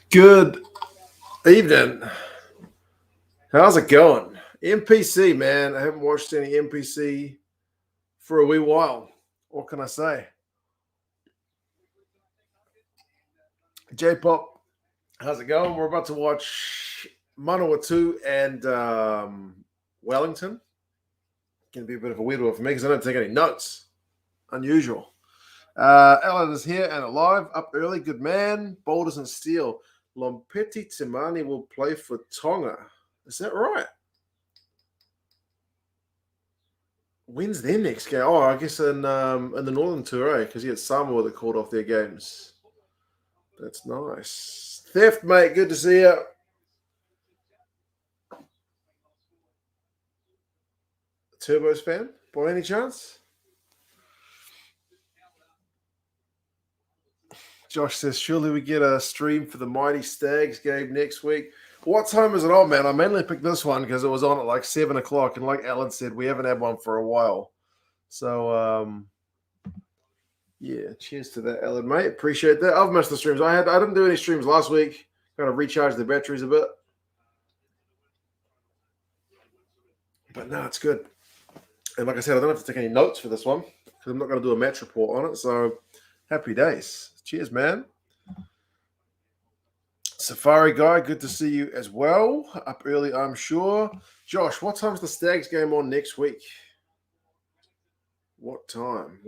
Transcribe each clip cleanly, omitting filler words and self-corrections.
Good evening. How's it going? NPC, man. I haven't watched any NPC for a wee while. What can I say? J-Pop, how's it going? We're about to watch Manuwatu and Wellington. Going to be a bit of a weird one for me because I don't take any notes. Unusual. Alan is here and alive, up early. Good man. Bold doesn't steal. Lompeti Timani will play for Tonga. Is that right? When's their next game? Oh, I guess in the Northern Tour, because you had Samoa that called off their games. That's nice. Theft, mate. Good to see you. Turbos fan, by any chance? Josh says, surely we get a stream for the Mighty Stags game next week. What time is it on, man? I mainly picked this one because it was on at like 7 o'clock. And like Alan said, we haven't had one for a while. So, yeah, cheers to that, Alan, mate. Appreciate that. I've missed the streams. I didn't do any streams last week. Kind of recharge the batteries a bit. But no, it's good. And like I said, I don't have to take any notes for this one because I'm not going to do a match report on it. So, happy days. Cheers, man. Safari guy, good to see you as well. Up early, I'm sure. Josh, what time's the Stags game on next week? What time?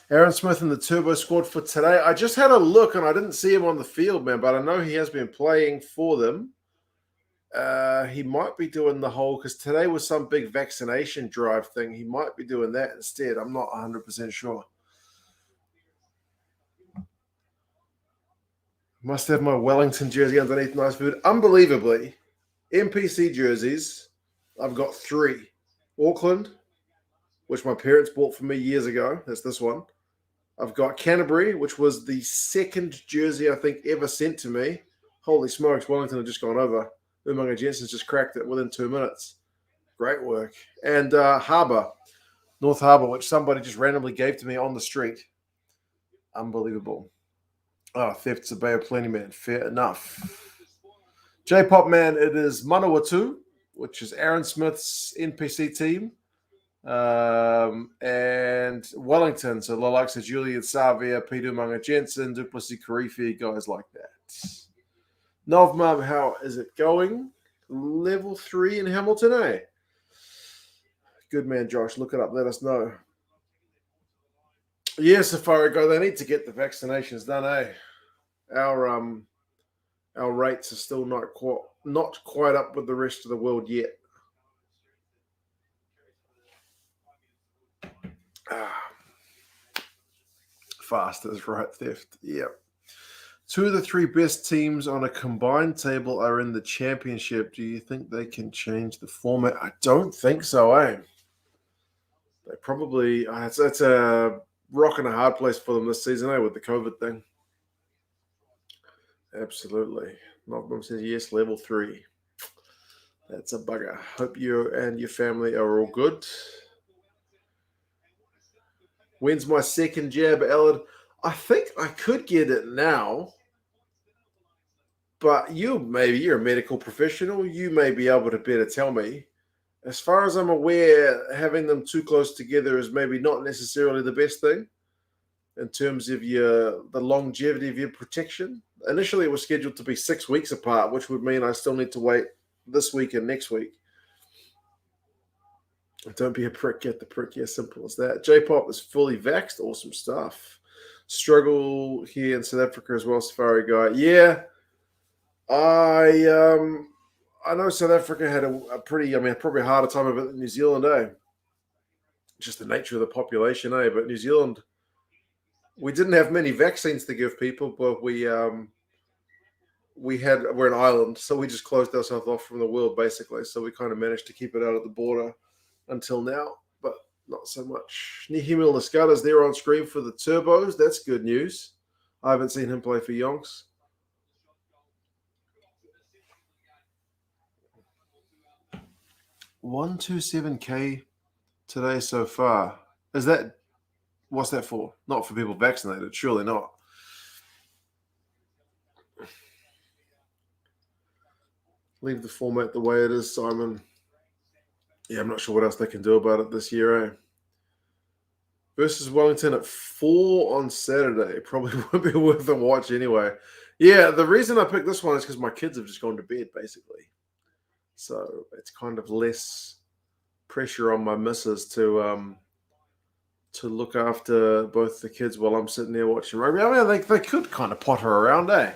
Aaron Smith in the Turbo squad for today. I just had a look and I didn't see him on the field, man, but I know he has been playing for them. He might be doing the whole, because today was some big vaccination drive thing. He might be doing that instead. I'm not 100% sure. Must have my Wellington jersey underneath. Nice food. Unbelievably, NPC jerseys, I've got 3. Auckland, which my parents bought for me years ago. That's this one. I've got Canterbury, which was the second jersey I think ever sent to me. Holy smokes, Wellington had just gone over. Umanga Jensen's just cracked it within 2 minutes. Great work. And Harbour, North Harbour, which somebody just randomly gave to me on the street. Unbelievable. Oh, Theft's a Bay of Plenty, man. Fair enough. J-Pop, man, it is Manuwatu, which is Aaron Smith's NPC team. And Wellington, so the likes of Julian Savia, Peter Umanga Jensen, Duplessis Karifi, guys like that. Novmum, how is it going? Level 3 in Hamilton, eh? Good man, Josh. Look it up. Let us know. Yeah, Safari Go. They need to get the vaccinations done, eh? Our rates are still not quite up with the rest of the world yet. Fast is right, Theft. Yep. 2 of the 3 best teams on a combined table are in the championship. Do you think they can change the format? I don't think so, eh? They probably it's a rock and a hard place for them this season, eh, with the COVID thing. Absolutely. Malcolm says yes, level 3. That's a bugger. Hope you and your family are all good. When's my second jab, Alan? I think I could get it now. But you're a medical professional. You may be able to better tell me. As far as I'm aware, having them too close together is maybe not necessarily the best thing in terms of the longevity of your protection. Initially, it was scheduled to be 6 weeks apart, which would mean I still need to wait this week and next week. Don't be a prick, get the prick. Yeah, simple as that. J-Pop is fully vaxxed. Awesome stuff. Struggle here in South Africa as well, Safari Guy. Yeah. I know South Africa had probably harder time of it than New Zealand, eh? Just the nature of the population, eh? But New Zealand, we didn't have many vaccines to give people, but we're an island, so we just closed ourselves off from the world basically. So we kind of managed to keep it out of the border until now, but not so much. Nihimil Lascada's there on screen for the Turbos. That's good news. I haven't seen him play for Yonks. 127K today so far. Is that What's that for? Not for people vaccinated, surely not. Leave the format the way it is, Simon. Yeah, I'm not sure what else they can do about it this year, eh? Versus Wellington at 4 on Saturday. Probably won't be worth a watch anyway. Yeah, the reason I picked this one is because my kids have just gone to bed, basically. So it's kind of less pressure on my missus to look after both the kids while I'm sitting there watching rugby. I mean, they could kind of potter around, eh?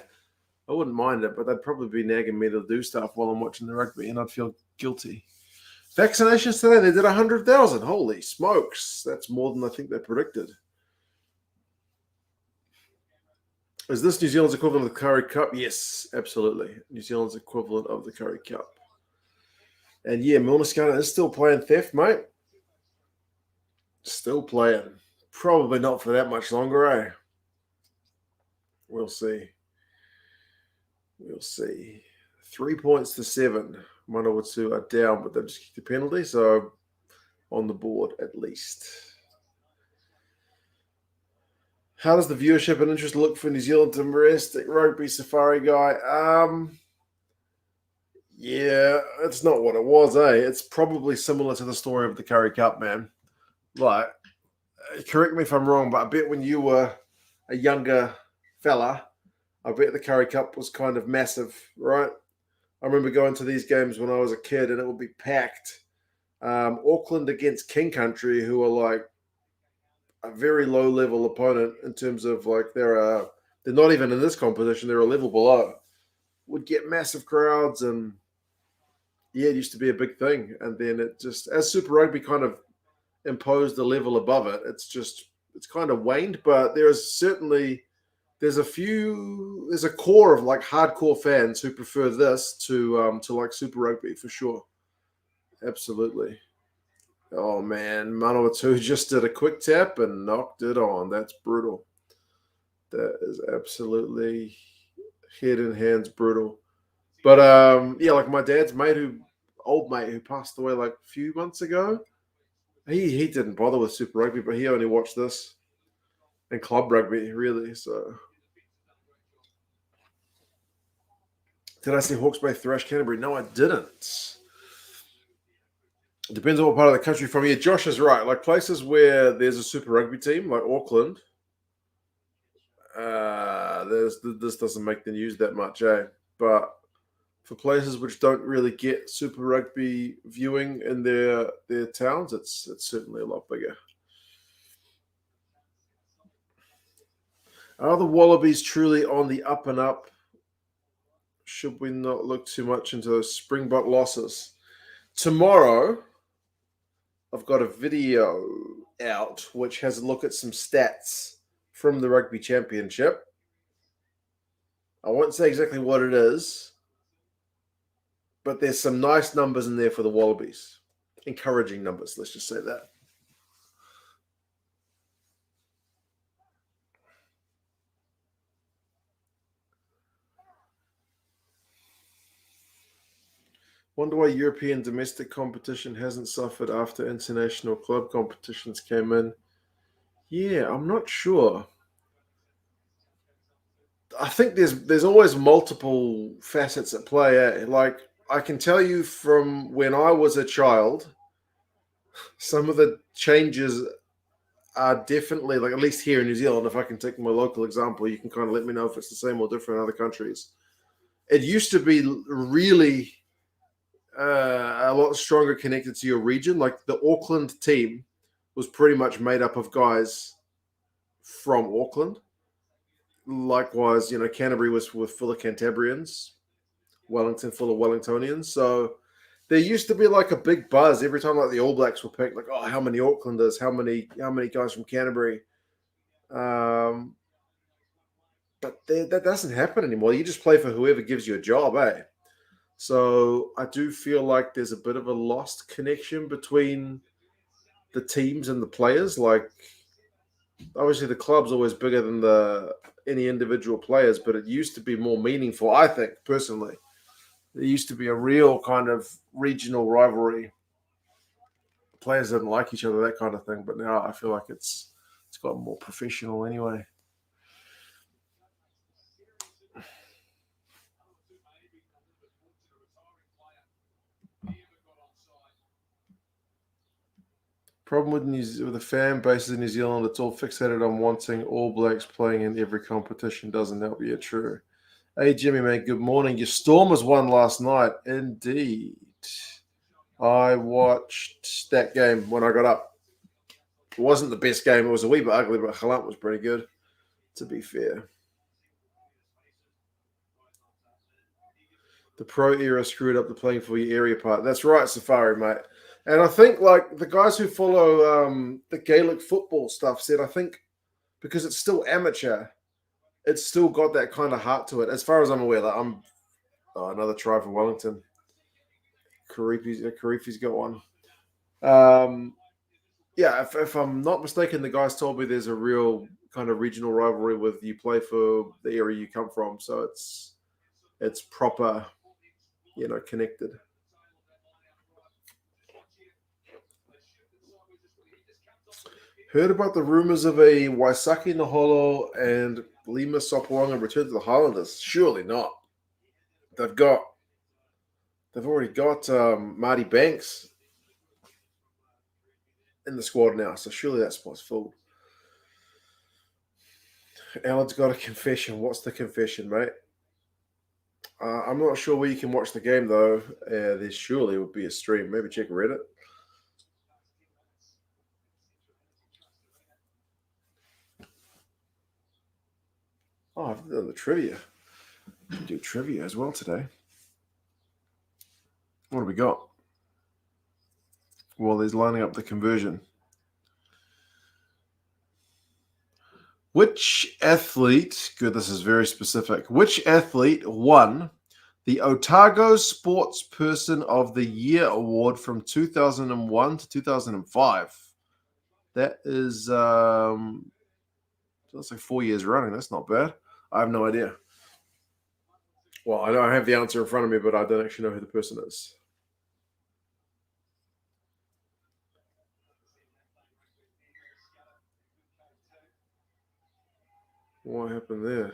I wouldn't mind it, but they'd probably be nagging me to do stuff while I'm watching the rugby, and I'd feel guilty. Vaccinations today, they did 100,000. Holy smokes. That's more than I think they predicted. Is this New Zealand's equivalent of the Curry Cup? Yes, absolutely. New Zealand's equivalent of the Curry Cup. And yeah, Milner is still playing theft, mate. Still playing. Probably not for that much longer, eh? We'll see. We'll see. 3 points to 7. Manuwatu are down, but they've just kicked a penalty, so on the board at least. How does the viewership and interest look for New Zealand domestic rugby, Safari guy? Yeah, it's not what it was, eh? It's probably similar to the story of the Curry Cup, man. Like, correct me if I'm wrong, but I bet when you were a younger fella, I bet the Curry Cup was kind of massive, right? I remember going to these games when I was a kid, and it would be packed. Auckland against King Country, who are like a very low-level opponent in terms of like they're not even in this competition; they're a level below. Would get massive crowds, and yeah, it used to be a big thing. And then it just, as Super Rugby kind of imposed a level above it, it's kind of waned. But there's a core of like hardcore fans who prefer this to like Super Rugby for sure. Absolutely. Oh man, Manuwatu just did a quick tap and knocked it on. That's brutal. That is absolutely head in hands brutal. But yeah, like my dad's old mate who passed away like a few months ago. He didn't bother with Super Rugby, but he only watched this and club rugby really. So did I see Hawke's Bay thrash Canterbury? No, I didn't. It depends on what part of the country from. Yeah, Josh is right. Like places where there's a Super Rugby team, like Auckland, this doesn't make the news that much, eh? But for places which don't really get Super Rugby viewing in their towns, it's certainly a lot bigger. Are the Wallabies truly on the up and up? Should we not look too much into those Springbok losses? Tomorrow, I've got a video out which has a look at some stats from the Rugby Championship. I won't say exactly what it is, but there's some nice numbers in there for the Wallabies. Encouraging numbers, let's just say that. Wonder why European domestic competition hasn't suffered after international club competitions came in. Yeah, I'm not sure. I think there's always multiple facets at play. Like I can tell you from when I was a child, some of the changes are definitely like at least here in New Zealand. If I can take my local example, you can kind of let me know if it's the same or different in other countries. It used to be really a lot stronger connected to your region. Like the Auckland team was pretty much made up of guys from Auckland. Likewise, Canterbury was full of Cantabrians, Wellington full of Wellingtonians. So there used to be like a big buzz every time like the All Blacks were picked. Like, oh, how many Aucklanders? How many guys from Canterbury? But that doesn't happen anymore. You just play for whoever gives you a job, eh? So I do feel like there's a bit of a lost connection between the teams and the players. Like, obviously, the club's always bigger than any individual players, but it used to be more meaningful. I think personally, there used to be a real kind of regional rivalry. Players didn't like each other, that kind of thing. But now I feel like it's It's got more professional anyway. Problem with the fan bases in New Zealand, it's all fixated on wanting All Blacks playing in every competition. Doesn't that be true? Hey, Jimmy, man, good morning. Your Stormers won last night. Indeed. I watched that game when I got up. It wasn't the best game. It was a wee bit ugly, but Halant was pretty good, to be fair. The pro era screwed up the playing for your area part. That's right, Safari, mate. And I think, like, the guys who follow the Gaelic football stuff said, I think because it's still amateur, it's still got that kind of heart to it. As far as I'm aware, another try for Wellington. Karifi's got one. Yeah, if I'm not mistaken, the guys told me there's a real kind of regional rivalry with you play for the area you come from, so it's proper, connected. Heard about the rumors of a Waisaki Naholo and Lima Sopoanga return to the Highlanders? Surely not. They've already got Marty Banks in the squad now, so surely that spot's full. Alan's got a confession. What's the confession, mate? I'm not sure where you can watch the game, though. There surely would be a stream. Maybe check Reddit. Oh, I've done the trivia. We can do trivia as well today. What do we got? Well, there's lining up the conversion. Which athlete, good, this is very specific. Which athlete won the Otago Sports Person of the Year award from 2001 to 2005? That is, that's like 4 years running. That's not bad. I have no idea. Well, I don't have the answer in front of me, but I don't actually know who the person is. What happened there?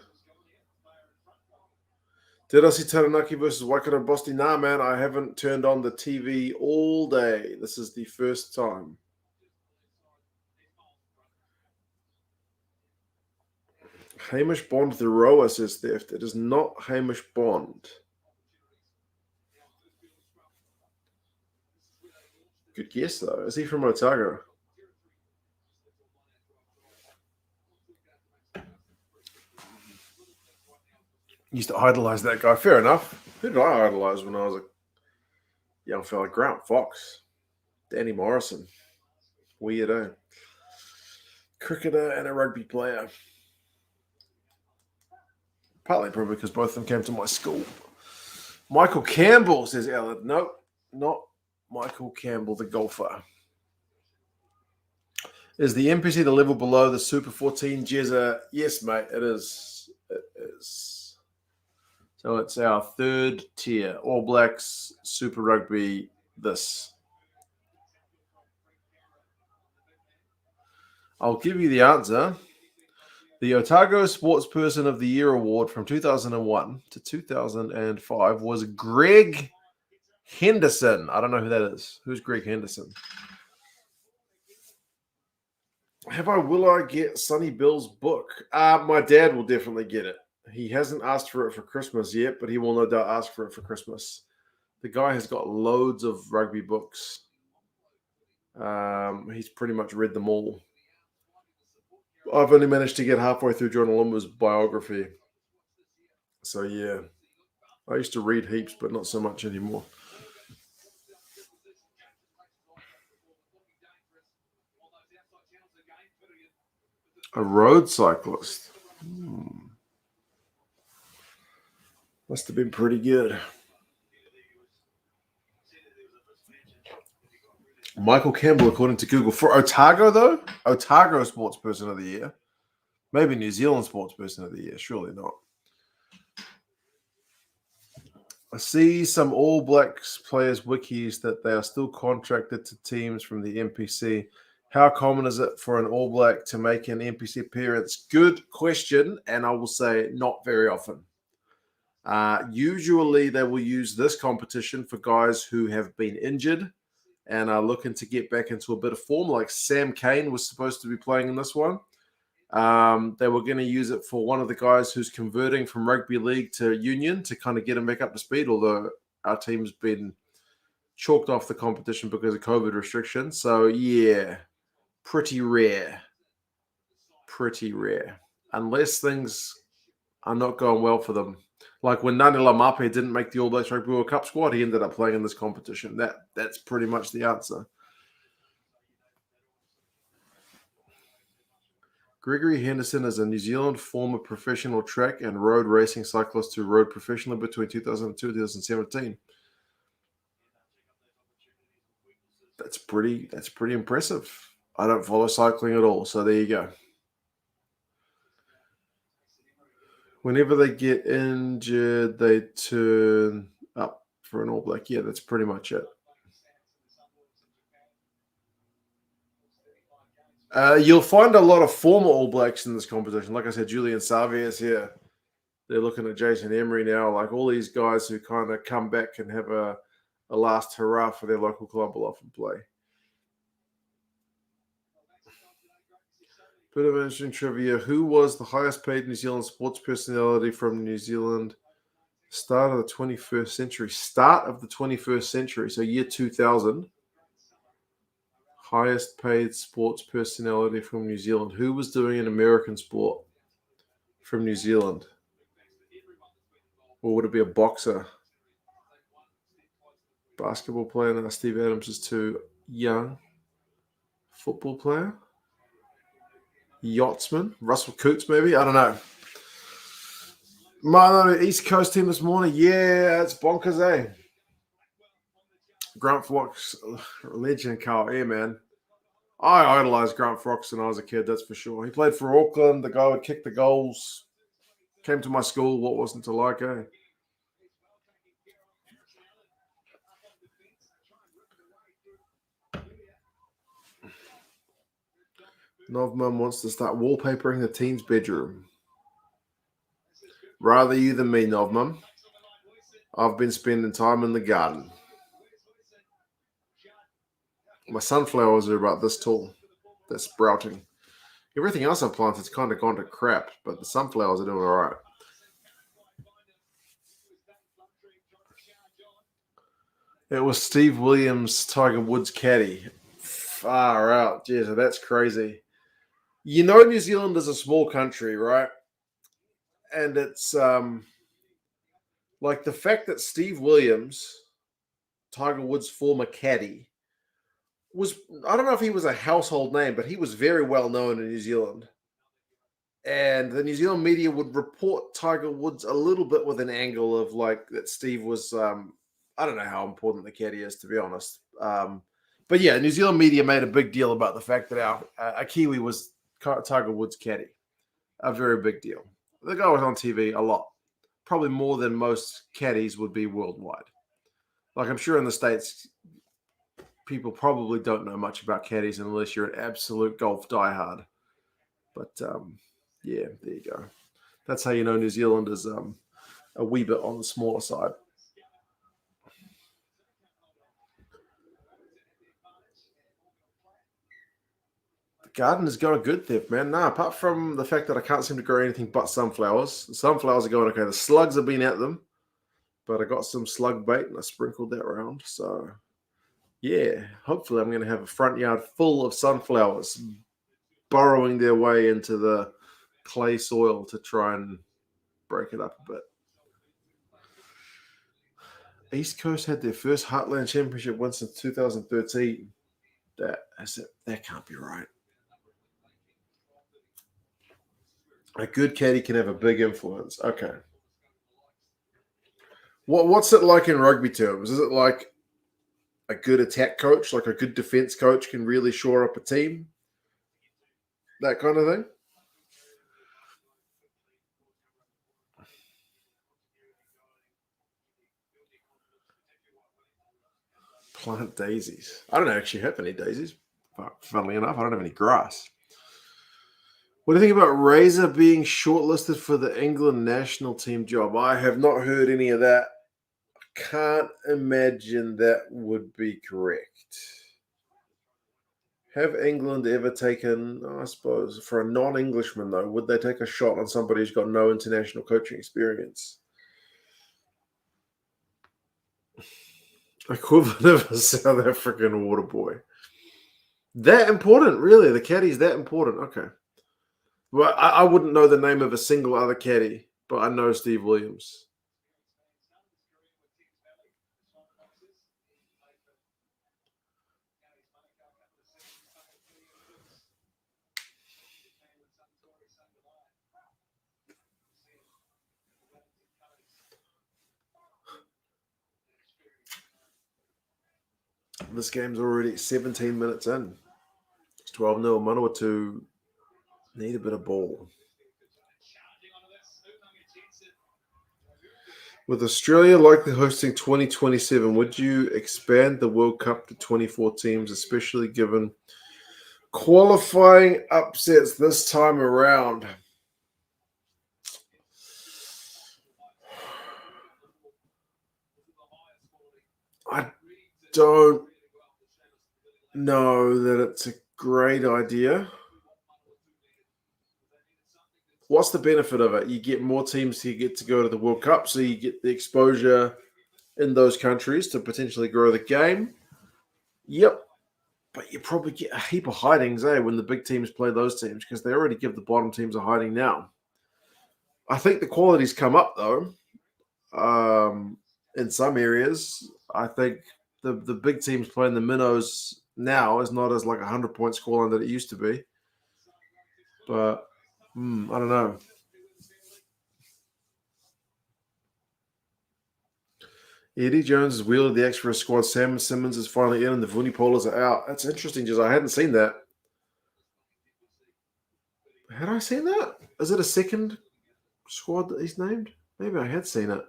Did I see Taranaki versus Waikato Bosti? Nah, man, I haven't turned on the TV all day. This is the first time. Hamish Bond the rower says theft. It is not Hamish Bond. Good guess, though. Is he from Otago? Used to idolize that guy. Fair enough. Who did I idolize when I was a young fella? Grant Fox, Danny Morrison. Weirdo. Cricketer and a rugby player. Partly probably because both of them came to my school. Michael Campbell, says Alan. Nope, not Michael Campbell, the golfer. Is the NPC the level below the Super 14 Jezza? Yes, mate, it is. It is. So it's our third tier. All Blacks, Super Rugby, this. I'll give you the answer. The Otago Sportsperson of the Year award from 2001 to 2005 was Greg Henderson. I don't know who that is. Who's Greg Henderson? Will I get Sonny Bill's book? My dad will definitely get it. He hasn't asked for it for Christmas yet, but he will no doubt ask for it for Christmas. The guy has got loads of rugby books. He's pretty much read them all. I've only managed to get halfway through John Olumba's biography. So, yeah. I used to read heaps, but not so much anymore. A road cyclist. Must have been pretty good. Michael Campbell, according to Google. For Otago, though? Otago Sports Person of the Year. Maybe New Zealand Sports Person of the Year. Surely not. I see some All Blacks players' wikis that they are still contracted to teams from the NPC. How common is it for an All Black to make an NPC appearance? Good question, and I will say not very often. Usually, they will use this competition for guys who have been injured and are looking to get back into a bit of form. Like Sam Cane was supposed to be playing in this one. They were going to use it for one of the guys who's converting from rugby league to union to kind of get him back up to speed, although our team's been chalked off the competition because of COVID restrictions. So, yeah, pretty rare. Pretty rare. Unless things are not going well for them. Like when Nani Lamape didn't make the All Blacks Rugby World Cup squad, he ended up playing in this competition. That's pretty much the answer. Gregory Henderson is a New Zealand former professional track and road racing cyclist who rode professionally between 2002 and 2017. That's pretty impressive. I don't follow cycling at all, so there you go. Whenever they get injured, they turn up for an All Black. Yeah, that's pretty much it. You'll find a lot of former All Blacks in this competition. Like I said, Julian Savia is here. They're looking at Jason Emery now. Like all these guys who kind of come back and have a last hurrah for their local club will often play. Bit of interesting trivia. Who was the highest paid New Zealand sports personality from New Zealand? Start of the 21st century. Start of the 21st century. So year 2000. Highest paid sports personality from New Zealand. Who was doing an American sport from New Zealand? Or would it be a boxer? Basketball player? No, Steve Adams is too young. Football player? Yachtsman? Russell Coots, maybe? I don't know. Milo, East Coast team this morning. Yeah, it's bonkers, eh? Grant Fox, legend, Carl. Yeah, man. I idolized Grant Fox when I was a kid, that's for sure. He played for Auckland. The guy would kick the goals. Came to my school. What wasn't to like, eh? Novmum wants to start wallpapering the team's bedroom. Rather you than me, Novmum. I've been spending time in the garden. My sunflowers are about this tall. They're sprouting. Everything else I've planted has kind of gone to crap, but the sunflowers are doing all right. It was Steve Williams, Tiger Woods caddy. Far out. Jeez, that's crazy. You know, New Zealand is a small country, right? And it's like the fact that Steve Williams, Tiger Woods' former caddy, was, I don't know if he was a household name, but he was very well known in New Zealand. And the New Zealand media would report Tiger Woods a little bit with an angle of like that Steve was, I don't know how important the caddy is, to be honest. But yeah, New Zealand media made a big deal about the fact that our Kiwi was Tiger Woods' caddy. A very big deal. The guy was on TV a lot, probably more than most caddies would be worldwide. Like I'm sure in the States, people probably don't know much about caddies unless you're an absolute golf diehard. But yeah, there you go. That's how you know New Zealand is a wee bit on the smaller side. The garden is going good there, man. Nah, apart from the fact that I can't seem to grow anything but sunflowers. The sunflowers are going okay. The slugs have been at them, but I got some slug bait and I sprinkled that around. So yeah, hopefully I'm going to have a front yard full of sunflowers burrowing their way into the clay soil to try and break it up a bit. East Coast had their first Heartland Championship win since 2013. That can't be right. A good caddy can have a big influence. Okay. What's it like in rugby terms? Is it like a good attack coach, like a good defense coach can really shore up a team? That kind of thing? Plant daisies. I don't actually have any daisies. Funnily enough, I don't have any grass. What do you think about Razor being shortlisted for the England national team job? I have not heard any of that. Can't imagine that would be correct. Have England ever taken, I suppose, for a non-Englishman though, would they take a shot on somebody who's got no international coaching experience? Equivalent of a South African water boy. That important, really? The caddy's that important? Okay. Well, I wouldn't know the name of a single other caddy, but I know Steve Williams. This game's already 17 minutes in. It's 12-0. Manuwatu need a bit of ball. With Australia likely hosting 2027, would you expand the World Cup to 24 teams, especially given qualifying upsets this time around? I don't know that it's a great idea. What's the benefit of it? You get more teams to get to go to the World Cup, so you get the exposure in those countries to potentially grow the game. Yep. But you probably get a heap of hidings, when the big teams play those teams, because they already give the bottom teams a hiding now. I think the quality's come up, though, in some areas. I think the big teams playing the minnows now is not as like a 100-point scoreline that it used to be. But I don't know. Eddie Jones is wheeled the extra squad. Sam Simmons is finally in, and the Vunipolas are out. That's interesting, just I hadn't seen that. Had I seen that? Is it a second squad that he's named? Maybe I had seen it.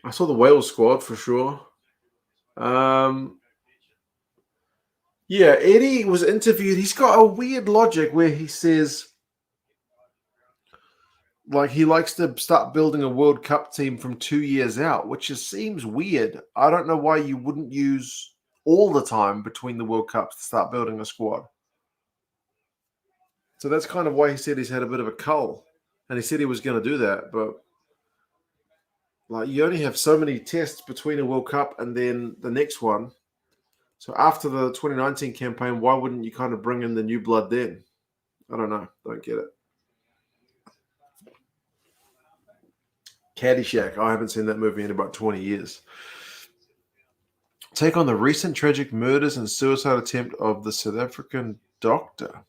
I saw the Wales squad for sure. Yeah, Eddie was interviewed. He's got a weird logic where he says, like, he likes to start building a World Cup team from 2 years out, which just seems weird. I don't know why you wouldn't use all the time between the World Cups to start building a squad. So that's kind of why he said he's had a bit of a cull. And he said he was going to do that, but like you only have so many tests between a World Cup and then the next one. So after the 2019 campaign, why wouldn't you kind of bring in the new blood then? I don't know. Don't get it. Caddyshack. I haven't seen that movie in about 20 years. Take on the recent tragic murders and suicide attempt of the South African doctor.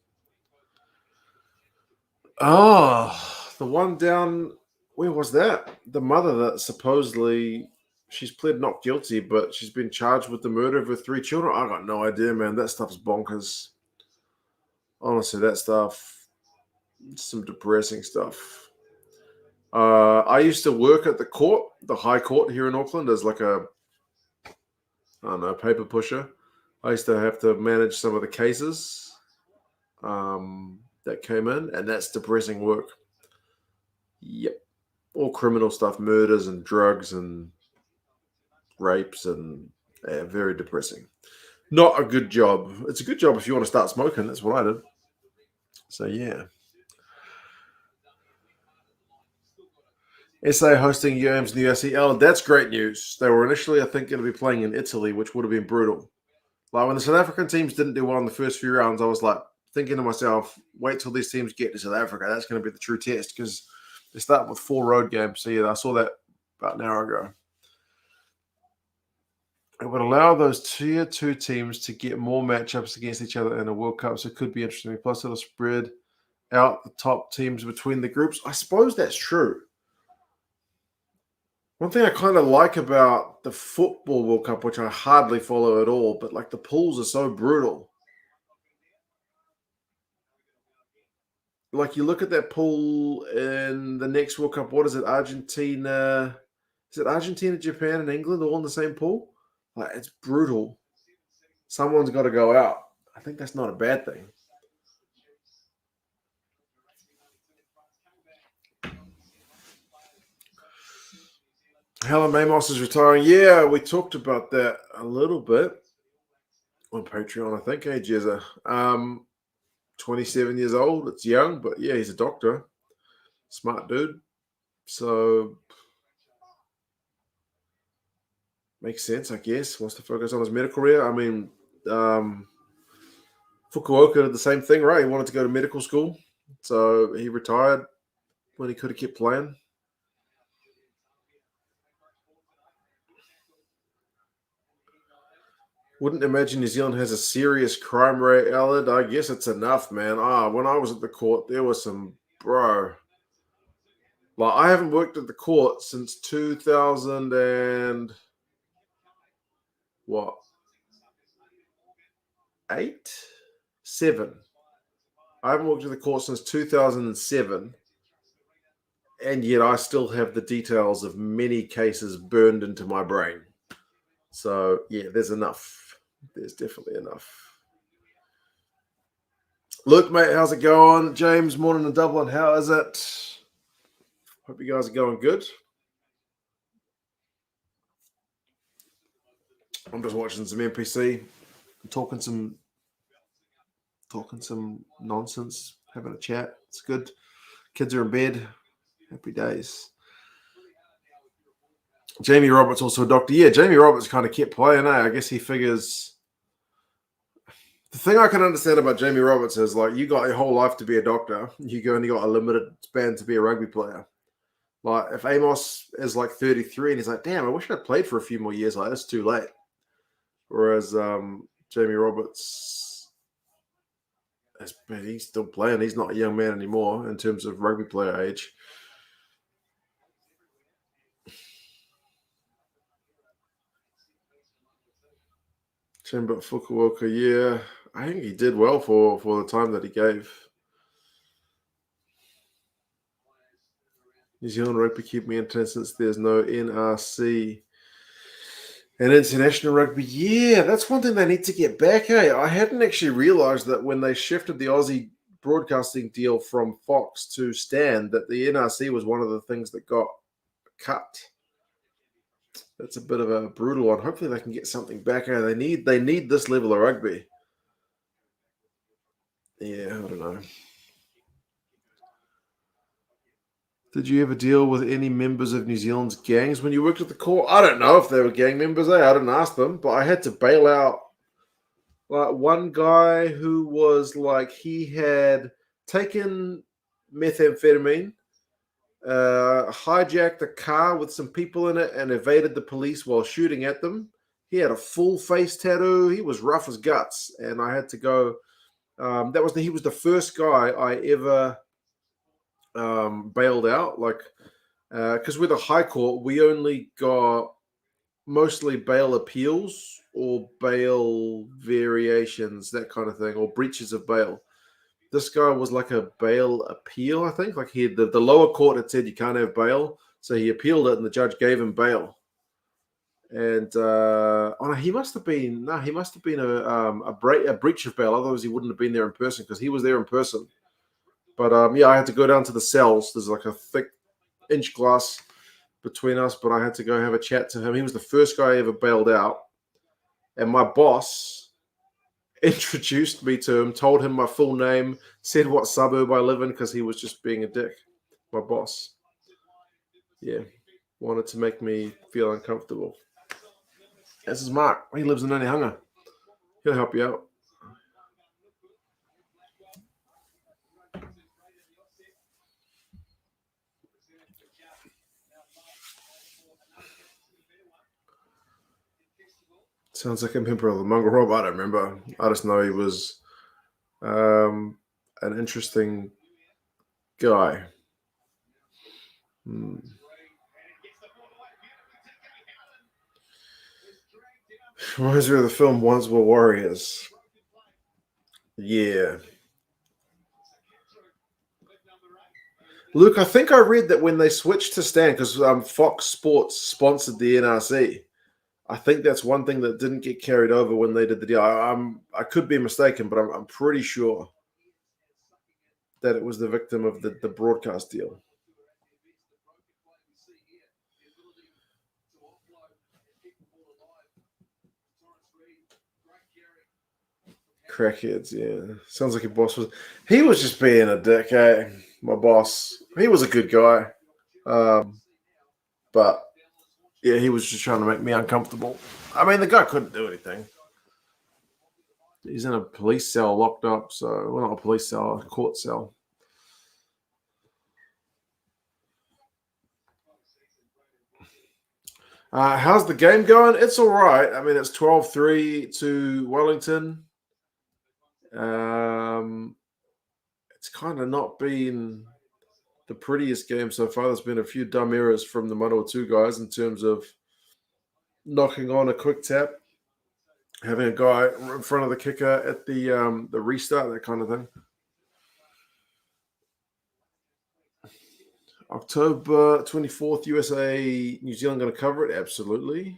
Oh, the one down, where was that? The mother that supposedly she's pled not guilty, but she's been charged with the murder of her 3 children. I got no idea, man. That stuff's bonkers. Honestly, that stuff, some depressing stuff. I used to work at the High Court here in Auckland as like a, I don't know, paper pusher. I used to have to manage some of the cases that came in, and that's depressing work. Yep. All criminal stuff, murders and drugs and rapes, and very depressing. Not a good job. It's a good job if you want to start smoking. That's what I did. So, yeah. SA hosting UAMs in the USC. That's great news. They were initially, I think, going to be playing in Italy, which would have been brutal. Like when the South African teams didn't do well in the first few rounds, I was like thinking to myself, wait till these teams get to South Africa. That's going to be the true test because they start with 4 road games. So, yeah, I saw that about an hour ago. It would allow those tier 2 teams to get more matchups against each other in a World Cup, so it could be interesting. Plus, it'll spread out the top teams between the groups. I suppose that's true. One thing I kind of like about the Football World Cup, which I hardly follow at all, but like the pools are so brutal. Like you look at that pool in the next World Cup, what is it? Argentina? Is it Argentina, Japan, and England all in the same pool? Like it's brutal. Someone's got to go out. I think that's not a bad thing. Helen Mamos is retiring. Yeah, we talked about that a little bit on Patreon, I think. Hey, Jezza. 27 years old. It's young, but yeah, he's a doctor. Smart dude. So makes sense, I guess. Wants to focus on his medical career. I mean, Fukuoka did the same thing, right? He wanted to go to medical school. So he retired when he could have kept playing. Wouldn't imagine New Zealand has a serious crime rate, Allard. I guess it's enough, man. When I was at the court, there was some, bro. Like, I haven't worked at the court since 2000 and what? 8? 7. I haven't worked at the court since 2007. And yet I still have the details of many cases burned into my brain. So, yeah, there's enough. There's definitely enough. Luke, mate, how's it going? James, morning in Dublin, how is it? Hope you guys are going good. I'm just watching some NPC, talking some nonsense, having a chat. It's good. Kids are in bed. Happy days. Jamie Roberts also a doctor. Yeah, Jamie Roberts kind of kept playing. I guess he figures. The thing I can understand about Jamie Roberts is, like, you got your whole life to be a doctor. You only got a limited span to be a rugby player. Like, if Amos is like 33 and he's like, damn, I wish I'd played for a few more years. Like, it's too late. Whereas Jamie Roberts, he's still playing. He's not a young man anymore in terms of rugby player age. Chamber Fukuoka, yeah. I think he did well for the time that he gave. New Zealand rugby keep me entertained since there's no NRC. And international rugby, yeah, that's one thing they need to get back, eh? I hadn't actually realised that when they shifted the Aussie broadcasting deal from Fox to Stan, that the NRC was one of the things that got cut. That's a bit of a brutal one. Hopefully they can get something back, eh? They need this level of rugby. Yeah, I don't know. Did you ever deal with any members of New Zealand's gangs when you worked at the court? I don't know if they were gang members. I didn't ask them, but I had to bail out like one guy who was like, he had taken methamphetamine, hijacked a car with some people in it, and evaded the police while shooting at them. He had a full face tattoo. He was rough as guts, and I had to go. He was the first guy I ever bailed out, like, because with the High Court, we only got mostly bail appeals or bail variations, that kind of thing, or breaches of bail. This guy was like a bail appeal, I think. Like, he had the lower court had said you can't have bail, so he appealed it, and the judge gave him bail. And he must have been a breach of bail. Otherwise, he wouldn't have been there in person, because he was there in person. But I had to go down to the cells. There's like a thick inch glass between us, but I had to go have a chat to him. He was the first guy I ever bailed out. And my boss introduced me to him, told him my full name, said what suburb I live in, because he was just being a dick. My boss. Yeah. Wanted to make me feel uncomfortable. This is Mark. He lives in Onehunga. He'll help you out. Sounds like a member of the Mongrel Rob. I don't remember. I just know he was an interesting guy. Reminds me of the film Once Were Warriors. Yeah. Luke, I think I read that when they switched to Stan, because Fox Sports sponsored the NRC, I think that's one thing that didn't get carried over when they did the deal. I could be mistaken, but I'm pretty sure that it was the victim of the broadcast deal. Crackheads, yeah. Sounds like your boss was. He was just being a dick, eh? My boss. He was a good guy. But yeah, he was just trying to make me uncomfortable. I mean, the guy couldn't do anything. He's in a police cell locked up, so well, not a police cell, a court cell. How's the game going? It's all right. I mean, it's 12-3 to Wellington. It's kind of not been the prettiest game so far. There's been a few dumb errors from the Manuwatu guys in terms of knocking on a quick tap, having a guy in front of the kicker at the restart, that kind of thing. October 24th, USA, New Zealand going to cover it? Absolutely.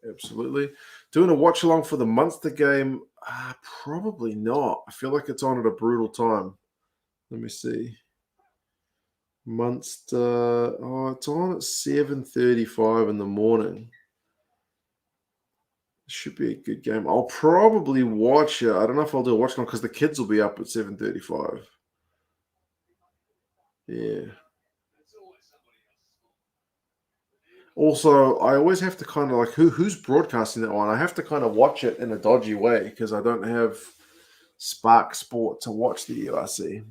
Absolutely. Doing a watch along for the Munster game? Probably not. I feel like it's on at a brutal time. Let me see. Munster. Oh, it's on at 7:35 in the morning. It should be a good game. I'll probably watch it. I don't know if I'll do a watch along because the kids will be up at 7:35. Yeah. Also, I always have to kind of like who's broadcasting that one. I have to kind of watch it in a dodgy way because I don't have Spark Sport to watch the URC.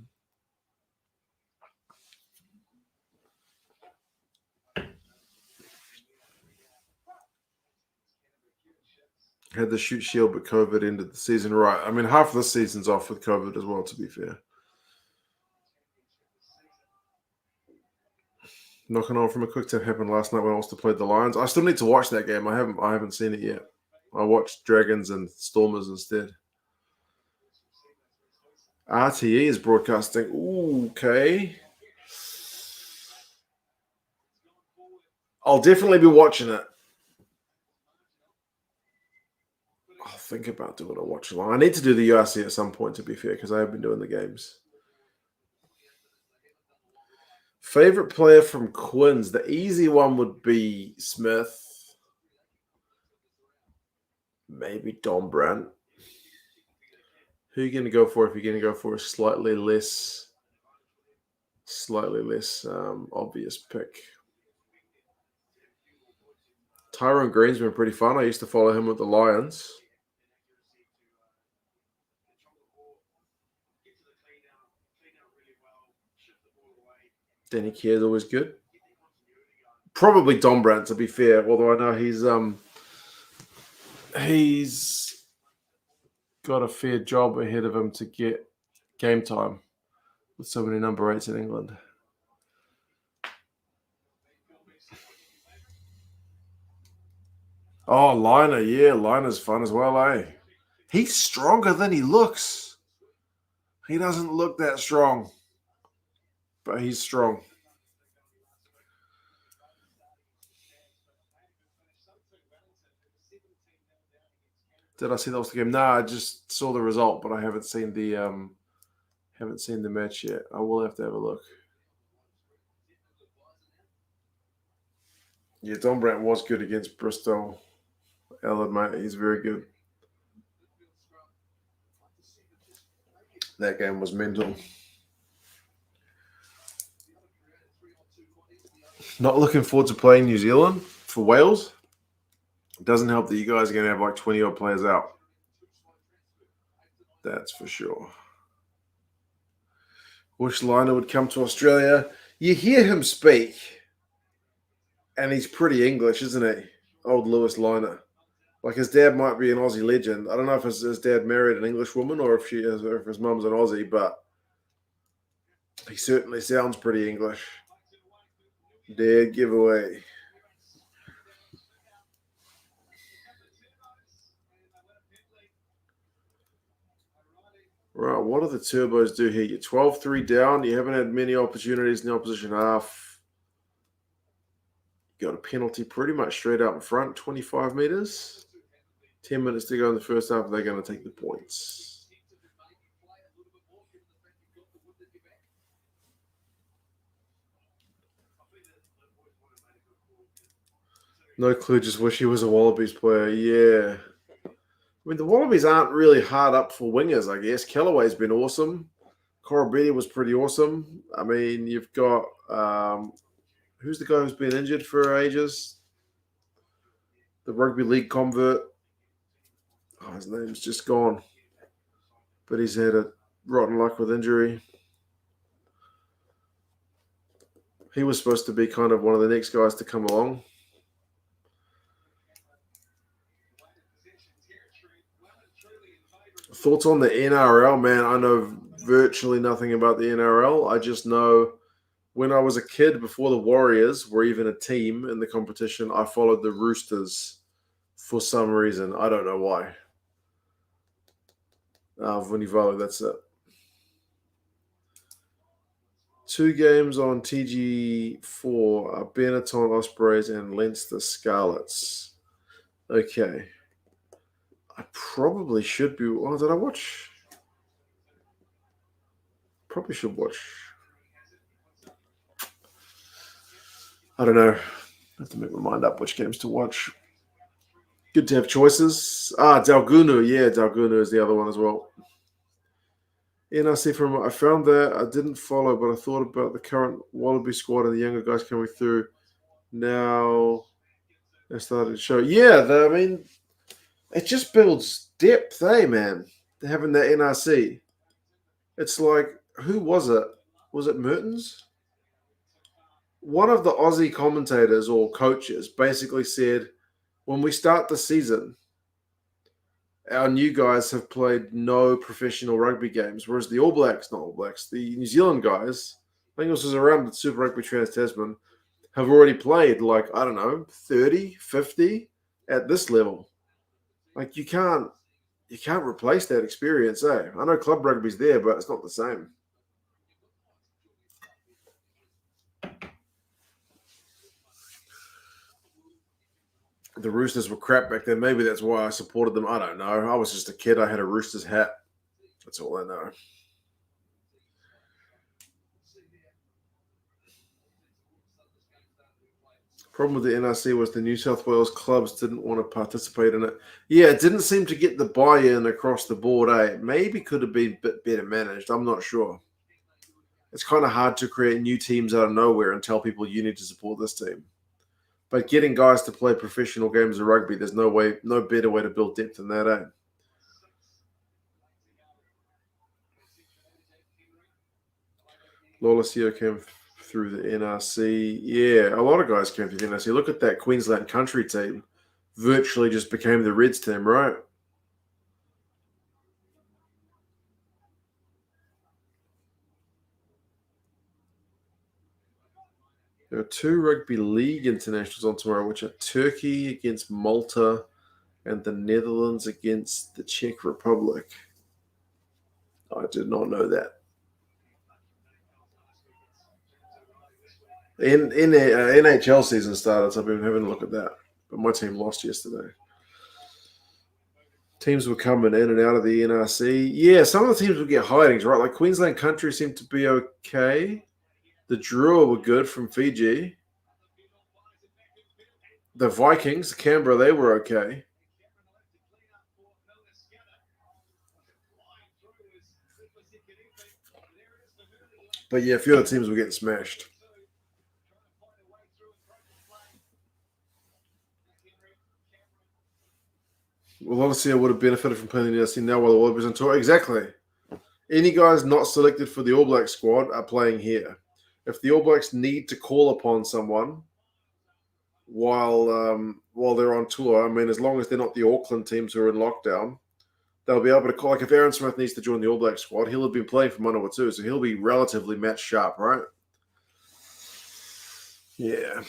Had the shoot shield, but COVID ended the season. Right. I mean, half of the season's off with COVID as well, to be fair. Knocking on from a quick tap happened last night when Ulster played the Lions. I still need to watch that game. I haven't seen it yet. I watched Dragons and Stormers instead. RTE is broadcasting. Ooh, okay. I'll definitely be watching it. I'll think about doing a watch along. I need to do the URC at some point, to be fair, because I have been doing the games. Favorite player from Quins? The easy one would be Smith. Maybe Dom Brandt. Who are you going to go for if you're going to go for a slightly less obvious pick? Tyrone Green's been pretty fun. I used to follow him with the Lions. Danny Keir's always good. Probably Dom Brandt, to be fair, although I know he's got a fair job ahead of him to get game time with so many number 8s in England. Oh, Liner, yeah, Liner's fun as well, eh? He's stronger than he looks. He doesn't look that strong, but he's strong. Did I see that was the game? Nah, I just saw the result, but I haven't seen the match yet. I will have to have a look. Yeah, Don Brandt was good against Bristol. Ellen, mate, he's very good. That game was mental. Not looking forward to playing New Zealand for Wales. It doesn't help that you guys are going to have like 20 odd players out. That's for sure. Wish Liner would come to Australia. You hear him speak, and he's pretty English, isn't he? Old Lewis Liner. Like his dad might be an Aussie legend. I don't know if his dad married an English woman or if his mum's an Aussie, but he certainly sounds pretty English. Dead giveaway. Right, what do the turbos do here? You're 12-3 down. You haven't had many opportunities in the opposition half. got a penalty pretty much straight out in front, 25 metres. 10 minutes to go in the first half. They're going to take the points. No clue, just wish he was a Wallabies player. Yeah. I mean, the Wallabies aren't really hard up for wingers, I guess. Callaway's been awesome. Corabetti was pretty awesome. I mean, you've got who's the guy who's been injured for ages? The rugby league convert. Oh, his name's just gone. But he's had a rotten luck with injury. He was supposed to be kind of one of the next guys to come along. Thoughts on the NRL, man? I know virtually nothing about the NRL. I just know when I was a kid, before the Warriors were even a team in the competition, I followed the Roosters for some reason. I don't know why. Vunivalu, that's it. 2 games on TG4 are Benetton Ospreys and Leinster Scarlets. Okay. I probably should be. Oh, did I watch? Probably should watch. I don't know. I have to make my mind up which games to watch. Good to have choices. Dalgunu. Yeah, Dalgunu is the other one as well. NRC I found that I didn't follow, but I thought about the current Wallaby squad and the younger guys coming through. Now they started to show. Yeah, I mean, it just builds depth, man? Having that NRC. It's like, who was it? Was it Mertens? One of the Aussie commentators or coaches basically said, when we start the season, our new guys have played no professional rugby games, whereas the the New Zealand guys, I think this was around the Super Rugby Trans-Tasman, have already played 30, 50 at this level. Like, you can't replace that experience, I know club rugby's there, but it's not the same. The Roosters were crap back then. Maybe that's why I supported them. I don't know. I was just a kid. I had a Roosters hat. That's all I know. Problem with the NRC was the New South Wales clubs didn't want to participate in it. Yeah, it didn't seem to get the buy-in across the board, Maybe could have been a bit better managed. I'm not sure. It's kind of hard to create new teams out of nowhere and tell people you need to support this team. But getting guys to play professional games of rugby, there's no better way to build depth than that, Lawlessio came through the NRC. Yeah, a lot of guys came through the NRC. Look at that Queensland country team. Virtually just became the Reds team, right? There are 2 rugby league internationals on tomorrow, which are Turkey against Malta and the Netherlands against the Czech Republic. I did not know that. NHL season started, so I've been having a look at that. But my team lost yesterday. Teams were coming in and out of the NRC. Yeah, some of the teams would get hidings, right? Like Queensland Country seemed to be okay. The Drua were good from Fiji. The Vikings, Canberra, they were okay. But yeah, a few other teams were getting smashed. Well, obviously, I would have benefited from playing the NRC now while the Wallabies on tour. Exactly. Any guys not selected for the All Blacks squad are playing here. If the All Blacks need to call upon someone while they're on tour, I mean, as long as they're not the Auckland teams who are in lockdown, they'll be able to call. Like if Aaron Smith needs to join the All Blacks squad, he'll have been playing for Manuwatu, so he'll be relatively match sharp, right? Yeah.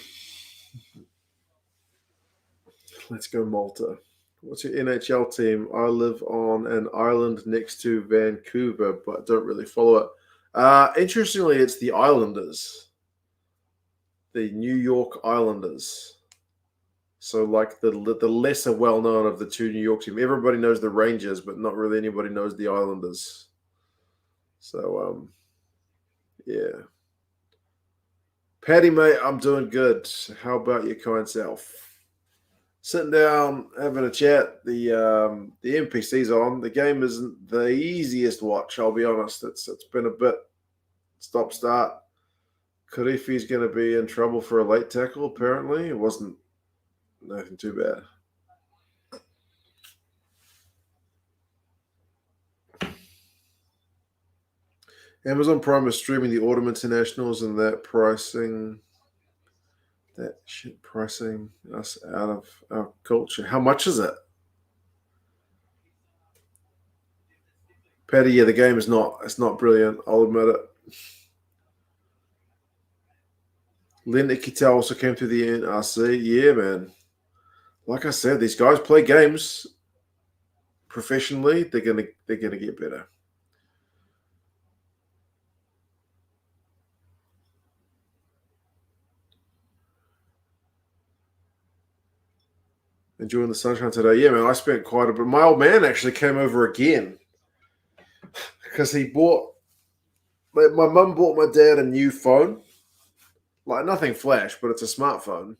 Let's go Malta. What's your NHL team? I live on an island next to Vancouver, but don't really follow it. Interestingly, it's the Islanders. the New York Islanders. So like the lesser well known of the two New York teams. Everybody knows the Rangers, but not really anybody knows the Islanders. So yeah. Patty, mate, I'm doing good. How about your kind self? Sitting down, having a chat. The NPC's on. The game isn't the easiest watch, I'll be honest. It's been a bit stop-start. Karifi's going to be in trouble for a late tackle, apparently. It wasn't nothing too bad. Amazon Prime is streaming the Autumn Internationals, and that shit pricing us out of our culture. How much is it? Patty, yeah, the game is not brilliant. I'll admit it. Lynn Ikita also came through the NRC. Yeah, man. Like I said, these guys play games professionally. They're gonna get better. Enjoying the sunshine today. Yeah, man, I spent quite a bit. My old man actually came over again because my mum bought my dad a new phone. Like nothing flash, but it's a smartphone.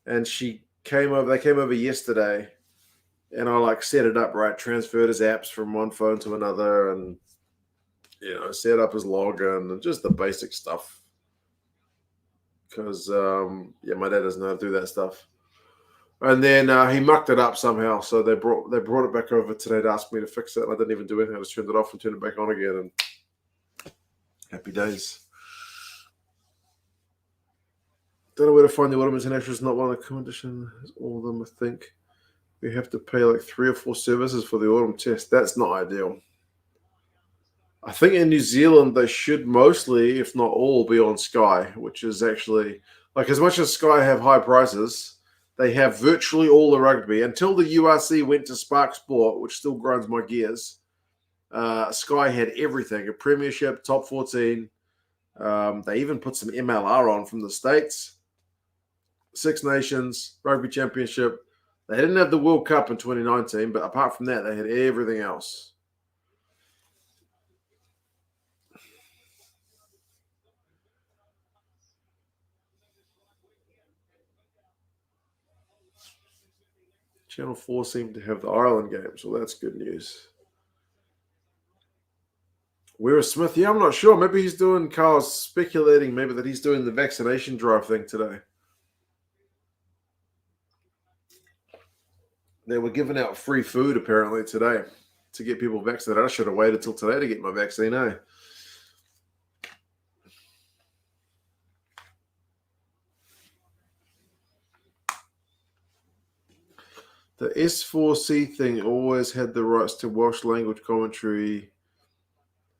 And they came over yesterday, and I like set it up right, transferred his apps from one phone to another, and set up his login and just the basic stuff. Because my dad doesn't know how to do that stuff. And then he mucked it up somehow, so they brought it back over today to ask me to fix it. And I didn't even do anything. I just turned it off and turned it back on again, and happy days. Don't know where to find the Autumn International. It's not one of the conditions. All of them, I think. We have to pay like 3 or 4 services for the Autumn test. That's not ideal. I think in New Zealand they should mostly, if not all, be on Sky, which is actually like as much as Sky have high prices. They have virtually all the rugby until the URC went to Spark Sport, which still grinds my gears. Sky had everything: a Premiership, Top 14. They even put some MLR on from the States. Six Nations, Rugby Championship. They didn't have the World Cup in 2019, but apart from that, they had everything else. Channel 4 seemed to have the Ireland game, so that's good news. Where is Smith? Yeah, I'm not sure. Maybe he's doing, Carl's speculating maybe that he's doing the vaccination drive thing today. They were giving out free food apparently today to get people vaccinated. I should have waited till today to get my vaccine, eh? The S4C thing always had the rights to Welsh language commentary,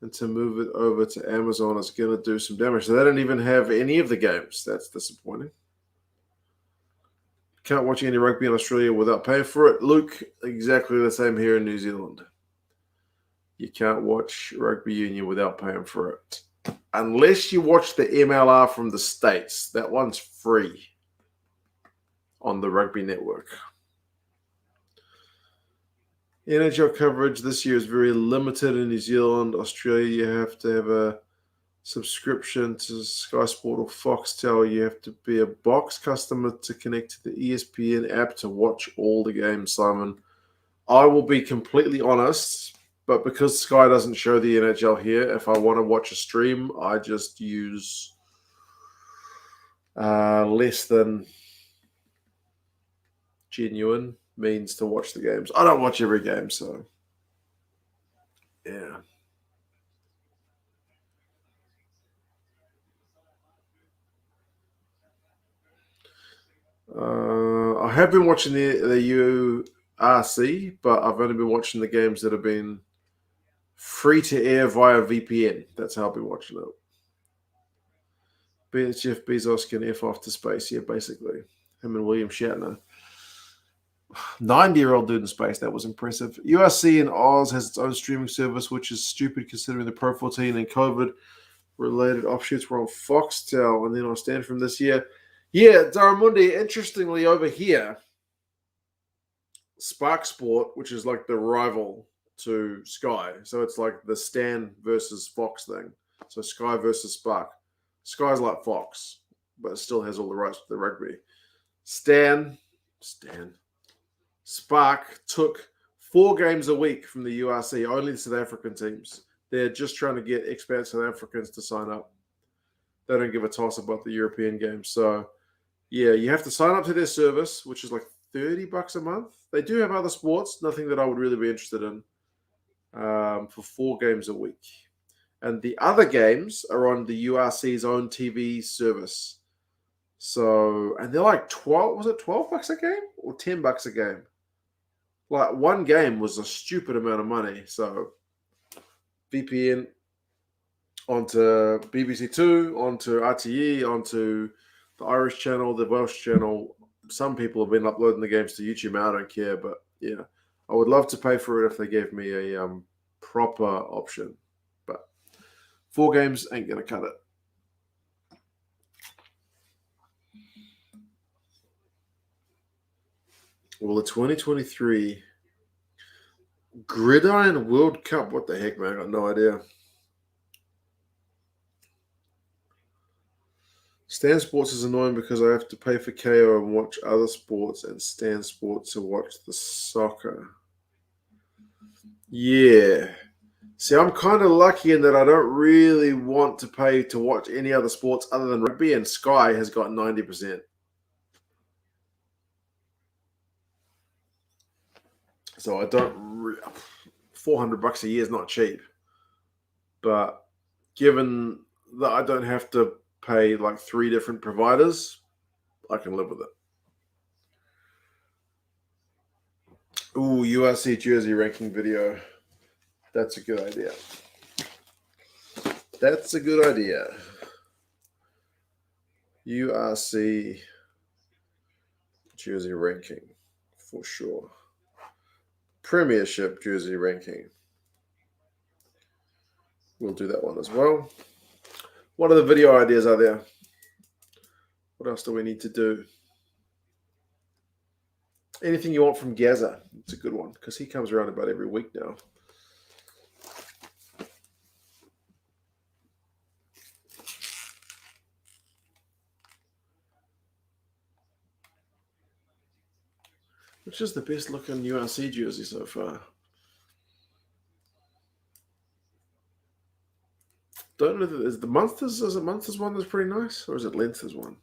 and to move it over to Amazon is going to do some damage. So they don't even have any of the games. That's disappointing. Can't watch any rugby in Australia without paying for it. Luke, exactly the same here in New Zealand. You can't watch rugby union without paying for it. Unless you watch the MLR from the States. That one's free on the Rugby Network. NHL coverage this year is very limited in New Zealand. Australia, you have to have a subscription to Sky Sport or Foxtel. You have to be a box customer to connect to the ESPN app to watch all the games, Simon. I will be completely honest, but because Sky doesn't show the NHL here, if I want to watch a stream, I just use less than genuine means to watch the games. I don't watch every game, so yeah. I have been watching the URC, but I've only been watching the games that have been free to air via VPN. That's how I've been watching it. Jeff Bezos can F off to space, yeah, basically. Him and William Shatner. 90-year-old dude in space. That was impressive. URC in Oz has its own streaming service, which is stupid considering the Pro 14 and COVID. related offshoots were on Foxtel and then on Stand from this year. Yeah, Daramundi, interestingly over here, Spark Sport, which is like the rival to Sky. So it's like the Stan versus Fox thing. So Sky versus Spark. Sky's like Fox, but it still has all the rights to the rugby. Spark took 4 games a week from the URC, only the South African teams. They're just trying to get expat South Africans to sign up. They don't give a toss about the European games. So, yeah, you have to sign up to their service, which is like $30 a month. They do have other sports, nothing that I would really be interested in, for 4 games a week. And the other games are on the URC's own TV service. So, and they're like $12 a game or $10 a game? Like one game was a stupid amount of money. So VPN onto BBC Two, onto RTE, onto the Irish channel, the Welsh channel. Some people have been uploading the games to YouTube. I don't care, but yeah, I would love to pay for it if they gave me a proper option. But 4 games ain't gonna cut it. Well, the 2023 Gridiron World Cup. What the heck, man? I got no idea. Stan Sports is annoying because I have to pay for KO and watch other sports and Stan Sports to watch the soccer. Yeah. See, I'm kind of lucky in that I don't really want to pay to watch any other sports other than rugby, and Sky has got 90%. So I don't. $400 a year is not cheap, but given that I don't have to pay like 3 different providers, I can live with it. Ooh, URC jersey ranking video. That's a good idea. That's a good idea. URC jersey ranking for sure. Premiership jersey ranking. We'll do that one as well. What other video ideas are there? What else do we need to do? Anything you want from Gaza? It's a good one because he comes around about every week now. Which is the best looking URC jersey so far? Don't know if is the Munsters. Is it Munsters one that's pretty nice, or is it Leinster's one?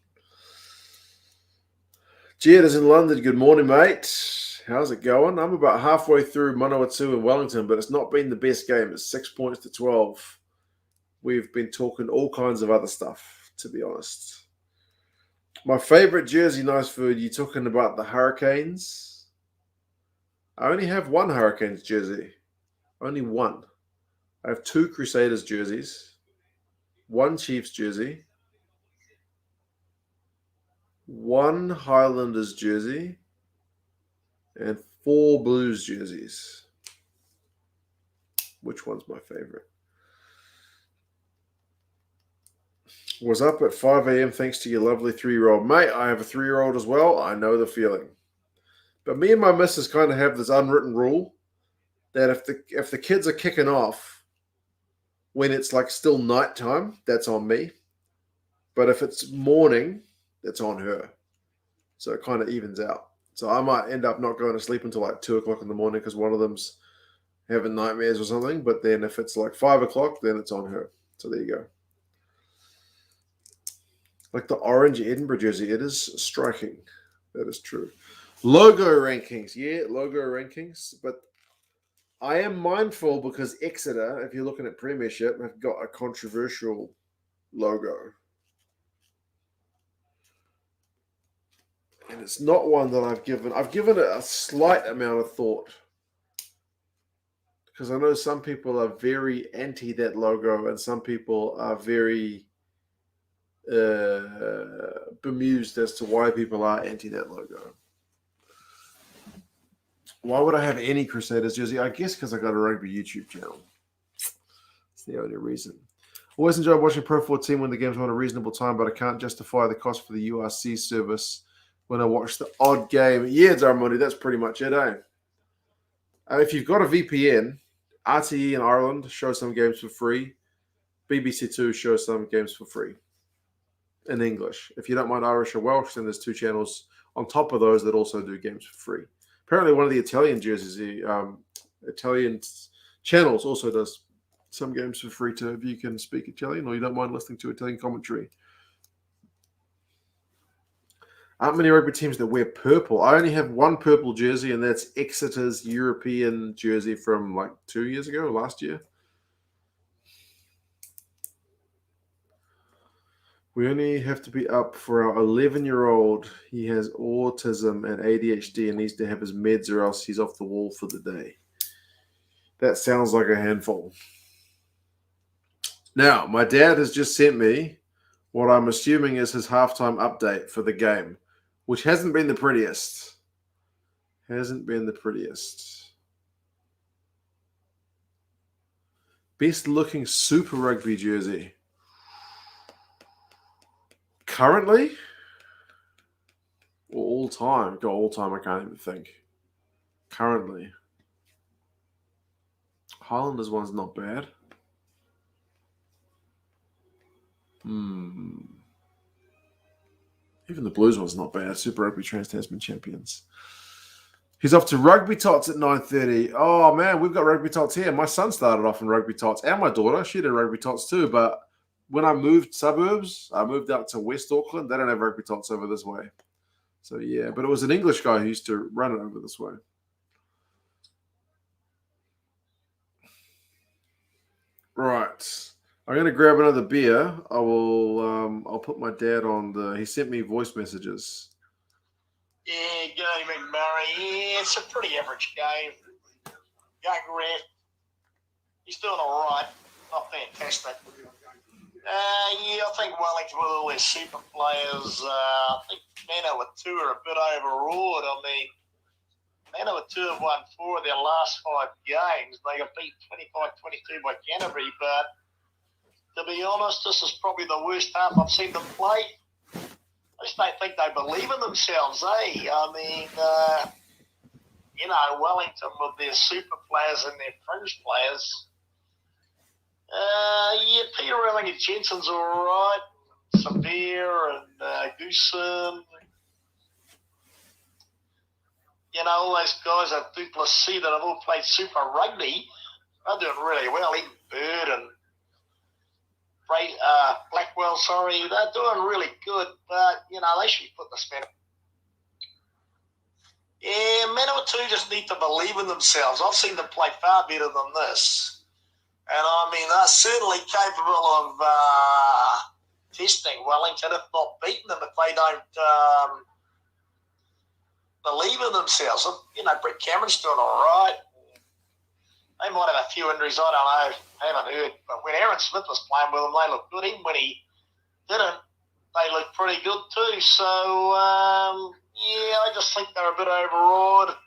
Jed is in London. Good morning, mate. How's it going? I'm about halfway through Manuwatu and Wellington, but it's not been the best game. It's 6 points to 12. We've been talking all kinds of other stuff, to be honest. My favorite jersey, nice food. You talking about the Hurricanes? I only have 1 Hurricanes jersey. Only 1. I have 2 Crusaders jerseys, 1 Chiefs jersey, 1 Highlanders jersey, and 4 Blues jerseys. Which one's my favorite? Was up at 5 a.m. thanks to your lovely 3-year-old. Mate, I have a 3-year-old as well. I know the feeling. But me and my missus kind of have this unwritten rule that if the kids are kicking off when it's like still nighttime, that's on me. But if it's morning, that's on her. So it kind of evens out. So I might end up not going to sleep until like 2 o'clock in the morning because one of them's having nightmares or something. But then if it's like 5 o'clock, then it's on her. So there you go. Like the orange Edinburgh jersey, it is striking. That is true. Logo rankings. Yeah, logo rankings. But I am mindful because Exeter, if you're looking at Premiership, have got a controversial logo. And it's not one that I've given it a slight amount of thought. Because I know some people are very anti that logo and some people are very bemused as to why people are anti that logo. Why would I have any Crusaders jersey? I guess because I got a rugby YouTube channel. It's the only reason. Always enjoy watching Pro 14 when the game's on a reasonable time, but I can't justify the cost for the URC service when I watch the odd game. Yeah, Darmody, that's pretty much it, eh? If you've got a VPN, RTE in Ireland shows some games for free. BBC Two shows some games for free in English. If you don't mind Irish or Welsh, then there's 2 channels on top of those that also do games for free. Apparently, one of the Italian jerseys, Italian channels also does some games for free too, if you can speak Italian or you don't mind listening to Italian commentary. Aren't many rugby teams that wear purple. I only have one purple jersey, and that's Exeter's European jersey from like 2 years ago, last year. We only have to be up for our 11-year-old. He has autism and ADHD and needs to have his meds or else he's off the wall for the day. That sounds like a handful. Now, my dad has just sent me what I'm assuming is his halftime update for the game, which hasn't been the prettiest. Best looking Super Rugby jersey. Currently? Or all time? Got all time, I can't even think. Currently. Highlanders one's not bad. Even the Blues one's not bad. Super Rugby Trans-Tasman champions. He's off to Rugby Tots at 9:30. Oh, man, we've got Rugby Tots here. My son started off in Rugby Tots, and my daughter. She did Rugby Tots too, but when I moved suburbs, I moved out to West Auckland. They don't have Rugby Tots over this way. So, yeah, but it was an English guy who used to run it over this way. Right. I'm going to grab another beer. I'll put my dad on he sent me voice messages. Yeah, Gary McMurray. Yeah, it's a pretty average game. Young ref. He's doing all right. Not fantastic. I think Wellington with all their super players. I think Manuwatu are a bit overawed. I mean, Manuwatu have won 4 of their last 5 games. They got beat 25-22 by Canterbury, but to be honest, this is probably the worst half I've seen them play. I just don't think they believe in themselves, eh? I mean, Wellington with their super players and their fringe players. Peter Elling and Jensen's all right. Severe and Goosen. All those guys at Duplessis that have all played Super Rugby are doing really well. Even Bird and Blackwell, they're doing really good, but, they should be putting the spin. Yeah, Manuwatu just need to believe in themselves. I've seen them play far better than this. And, I mean, they're certainly capable of testing Wellington, if not beating them, if they don't believe in themselves. Brett Cameron's doing all right. They might have a few injuries, I don't know, I haven't heard. But when Aaron Smith was playing with them, they looked good. Even when he didn't, they looked pretty good too. So, I just think they're a bit overawed.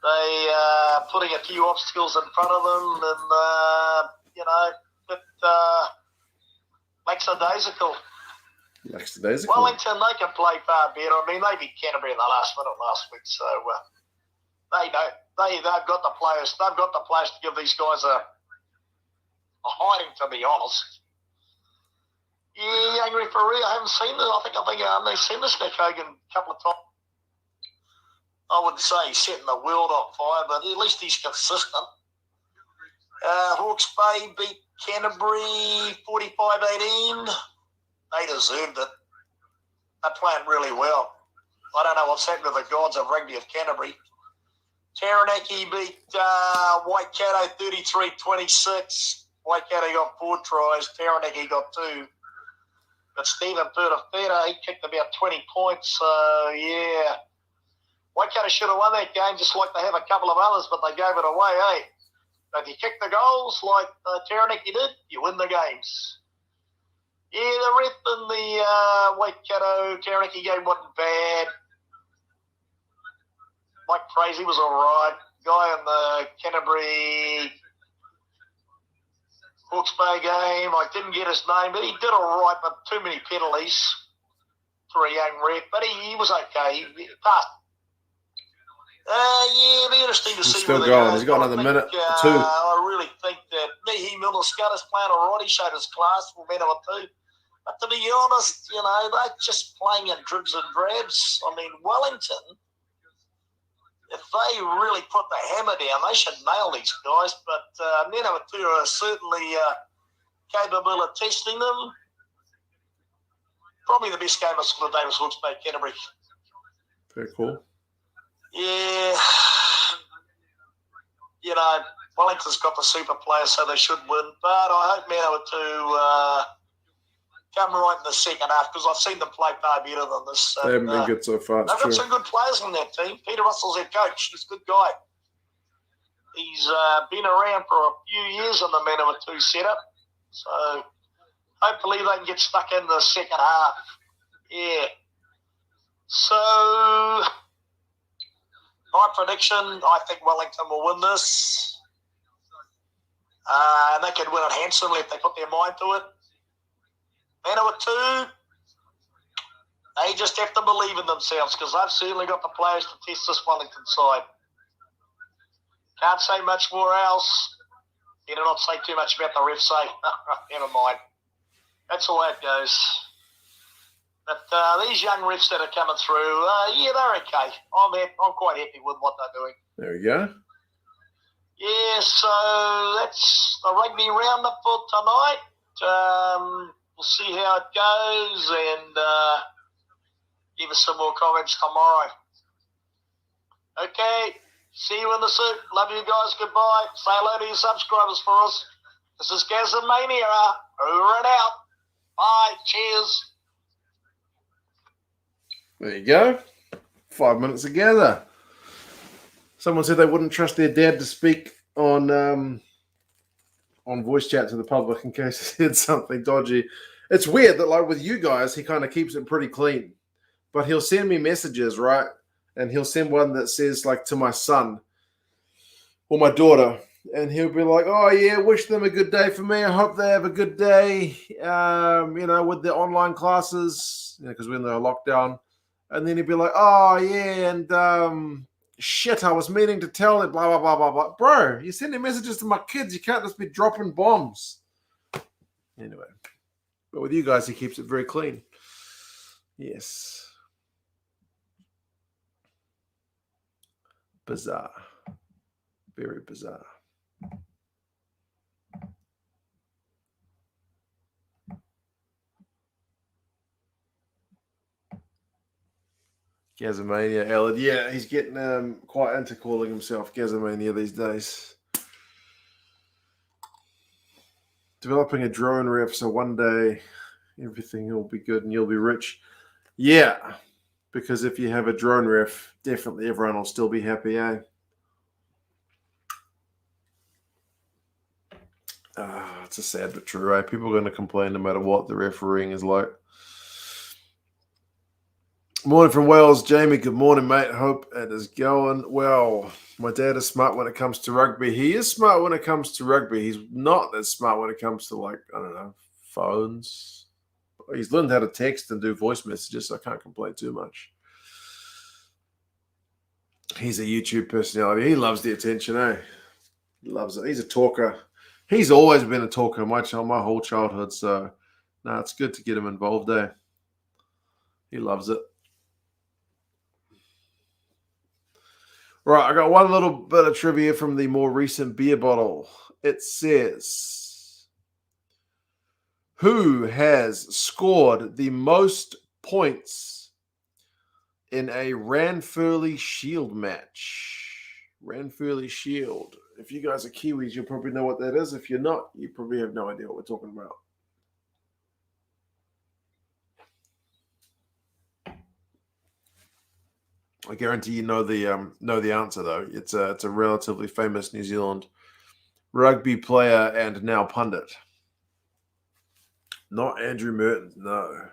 They putting a few obstacles in front of them and, bit lackadaisical. Wellington, they can play far better. I mean, they beat Canterbury in the last minute last week, so they don't. They've got the players. They've got the players to give these guys a hiding, to be honest. Yeah, young referee, I haven't seen this. I think they've seen this Nick Hogan a couple of times. I wouldn't say he's setting the world on fire, but at least he's consistent. Hawke's Bay beat Canterbury 45-18. They deserved it. They're playing really well. I don't know what's happened to the gods of rugby of Canterbury. Taranaki beat Waikato 33-26. Waikato got 4 tries. Taranaki got 2. But Stephen Purtafeta, he kicked about 20 points. So, yeah. Waikato should have won that game just like they have a couple of others, but they gave it away, eh? But if you kick the goals like Taranaki did, you win the games. Yeah, the ref in the Waikato Taranaki game wasn't bad. Mike Frazee was all right. Guy in the Canterbury Hawke's Bay game. I didn't get his name, but he did all right, but too many penalties for a young ref. But he was okay. He passed. It'd be interesting to see still where they going. go. He's got another minute or two. I really think that Mihi Milner-Scudder's playing all right. He showed his class for Manuwatu. But to be honest, they're just playing in dribs and drabs. I mean, Wellington, if they really put the hammer down, they should nail these guys. But Manuwatu are certainly capable of testing them. Probably the best game I saw today was Hawke's Bay Canterbury. Very cool. Yeah, Wellington's got the super players, so they should win. But I hope Manuwatu come right in the second half, because I've seen them play far better than this. They haven't been good so far. They've got some good players in that team. Peter Russell's their coach. He's a good guy. He's been around for a few years in the Manuwatu setup. So hopefully they can get stuck in the second half. Yeah. So my prediction, I think Wellington will win this. And they could win it handsomely if they put their mind to it. Manuwatu, they just have to believe in themselves, because they've certainly got the players to test this Wellington side. Can't say much more else. Better not say too much about the refs, say. Never mind. That's the way it goes. But these young refs that are coming through, they're okay. I'm quite happy with what they're doing. There we go. Yeah, so that's the rugby roundup for tonight. We'll see how it goes, and give us some more comments tomorrow. Okay, see you in the suit. Love you guys. Goodbye. Say hello to your subscribers for us. This is Gazamania. Over and out. Bye. Cheers. There you go. 5 minutes together. Someone said they wouldn't trust their dad to speak on voice chat to the public in case he did something dodgy. It's weird that, like, with you guys, he kind of keeps it pretty clean. But he'll send me messages, right? And he'll send one that says, like, to my son or my daughter. And he'll be like, oh, yeah, wish them a good day for me. I hope they have a good day, with their online classes, because we're in the lockdown. And then he'd be like, oh, yeah, and shit, I was meaning to tell it, blah, blah, blah, blah, blah. Bro, you're sending messages to my kids. You can't just be dropping bombs. Anyway, but with you guys, he keeps it very clean. Yes. Bizarre. Very bizarre. Gazamania, Ellen. Yeah, he's getting quite into calling himself Gazamania these days. Developing a drone ref, so one day everything will be good and you'll be rich. Yeah, because if you have a drone ref, definitely everyone will still be happy, eh? It's a sad but true, eh? People are going to complain no matter what the refereeing is like. Morning from Wales, Jamie. Good morning, mate. Hope it is going well. My dad is smart when it comes to rugby. He is smart when it comes to rugby. He's not as smart when it comes to, like, I don't know, phones. He's learned how to text and do voice messages, so I can't complain too much. He's a YouTube personality. He loves the attention, eh? He loves it. He's a talker. He's always been a talker my whole childhood, so no, it's good to get him involved there. He loves it. Right, I got one little bit of trivia from the more recent beer bottle. It says, who has scored the most points in a Furley Shield match? Furley Shield. If you guys are Kiwis, you'll probably know what that is. If you're not, you probably have no idea what we're talking about. I guarantee you know the answer though. It's a relatively famous New Zealand rugby player and now pundit. Not Andrew Merton, no.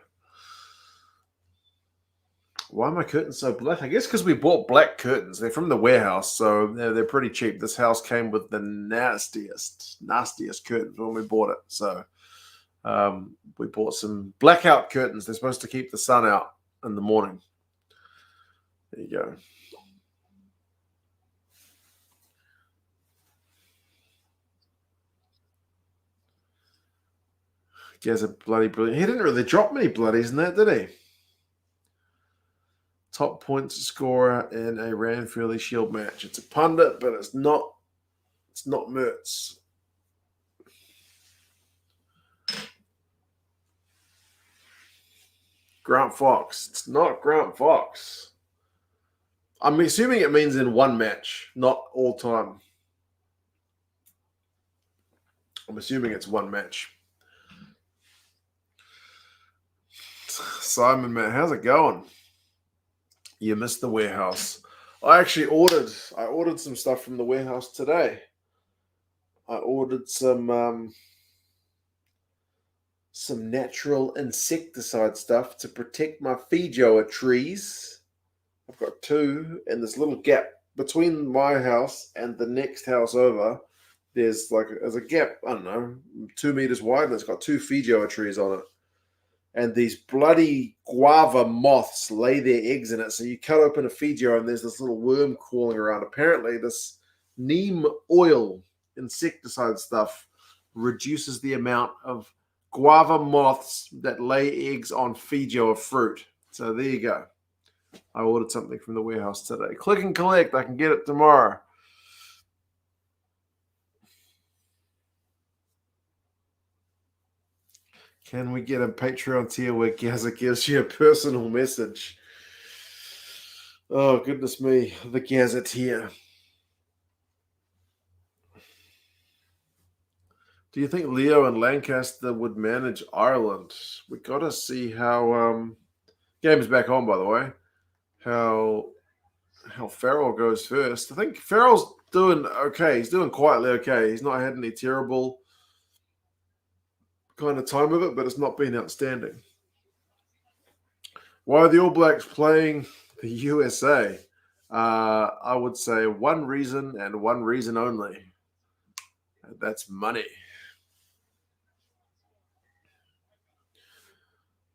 Why are my curtains so black? I guess because we bought black curtains. They're from the warehouse, so they're pretty cheap. This house came with the nastiest curtains when we bought it. So we bought some blackout curtains. They're supposed to keep the sun out in the morning. There you go. Gaz a bloody brilliant. He didn't really drop many bloodies in that, did he? Top points scorer in a Furley Shield match. It's a pundit, but it's not Mertz. Grant Fox. It's not Grant Fox. I'm assuming it means in one match, not all time. I'm assuming it's one match. Simon, man, how's it going? You missed the warehouse. I actually ordered some stuff from the warehouse today. I ordered some natural insecticide stuff to protect my feijoa trees. I've got 2, and this little gap between my house and the next house over. There's a gap, I don't know, 2 meters wide, and it's got 2 feijoa trees on it. And these bloody guava moths lay their eggs in it. So you cut open a feijoa and there's this little worm crawling around. Apparently, this neem oil insecticide stuff reduces the amount of guava moths that lay eggs on feijoa fruit. So there you go. I ordered something from the warehouse today. Click and collect. I can get it tomorrow. Can we get a Patreon tier where Gaza gives you a personal message? Oh, goodness me. The Gaza tier. Do you think Leo and Lancaster would manage Ireland? We got to see how... game is back on, by the way. How Farrell goes first. I think Farrell's doing okay. He's doing quietly okay. He's not had any terrible kind of time of it, but it's not been outstanding. Why are the All Blacks playing the USA? I would say one reason and one reason only. And that's money.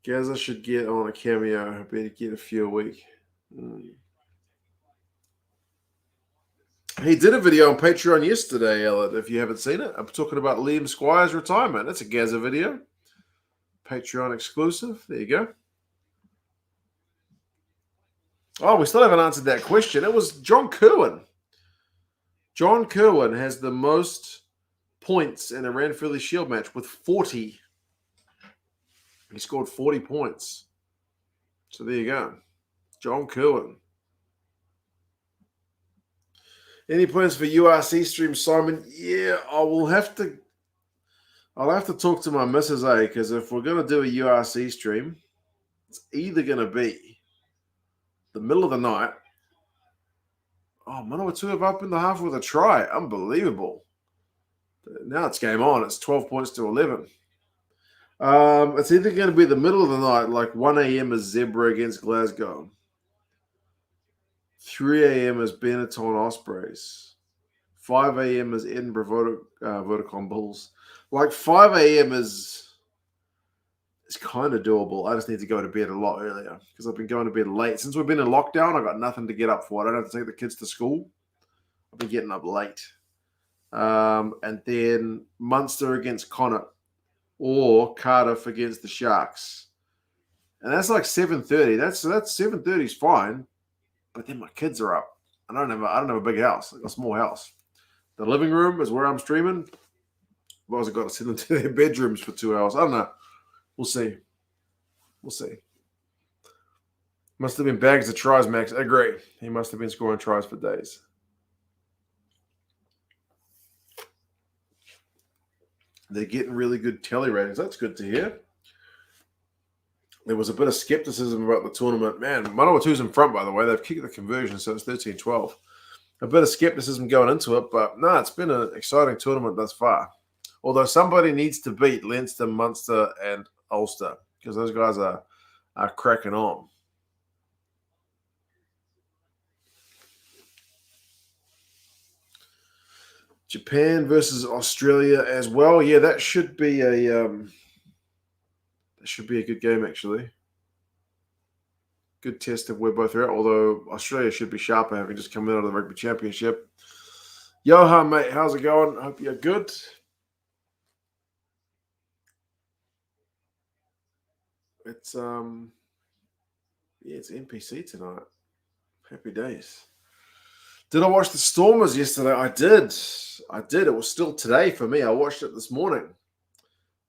Gaza should get on a cameo. I better get a few a week. He did a video on Patreon yesterday, Elliot, if you haven't seen it. I'm talking about Liam Squire's retirement. That's a Gaza video. Patreon exclusive. There you go. Oh, we still haven't answered that question. It was John Kerwin. John Kerwin has the most points in a Ranfurly Shield match with 40. He scored 40 points. So there you go. John Kerwin. Any plans for URC stream, Simon? Yeah, I'll have to talk to my missus, because if we're going to do a URC stream, it's either going to be the middle of the night. Oh, Manuwatu have opened the half with a try. Unbelievable. Now it's game on. It's 12 points to 11. It's either going to be the middle of the night, like 1 a.m. is Zebra against Glasgow. 3 a.m. is Benetton Ospreys. 5 a.m. is Edinburgh Vodacom Bulls. Like 5 a.m. is kind of doable. I just need to go to bed a lot earlier because I've been going to bed late. Since we've been in lockdown, I've got nothing to get up for. I don't have to take the kids to school. I've been getting up late. And then Munster against Connacht or Cardiff against the Sharks. And that's like 7:30. That's 7:30 is fine. But then my kids are up. I don't have a big house. I got a small house. The living room is where I'm streaming. Otherwise, I've got to send them to their bedrooms for 2 hours. I don't know. We'll see. Must have been bags of tries, Max. I agree. He must have been scoring tries for days. They're getting really good telly ratings. That's good to hear. There was a bit of skepticism about the tournament. Man, Manuwatu's in front, by the way. They've kicked the conversion, so it's 13-12. A bit of skepticism going into it, but no, it's been an exciting tournament thus far. Although somebody needs to beat Leinster, Munster, and Ulster because those guys are cracking on. Japan versus Australia as well. Yeah, that should be a good game actually. Good test of where both are at. Although Australia should be sharper, having just come out of the Rugby Championship. Johan, mate, how's it going? Hope you're good. It's it's NPC tonight. Happy days. Did I watch the Stormers yesterday? I did. It was still today for me. I watched it this morning.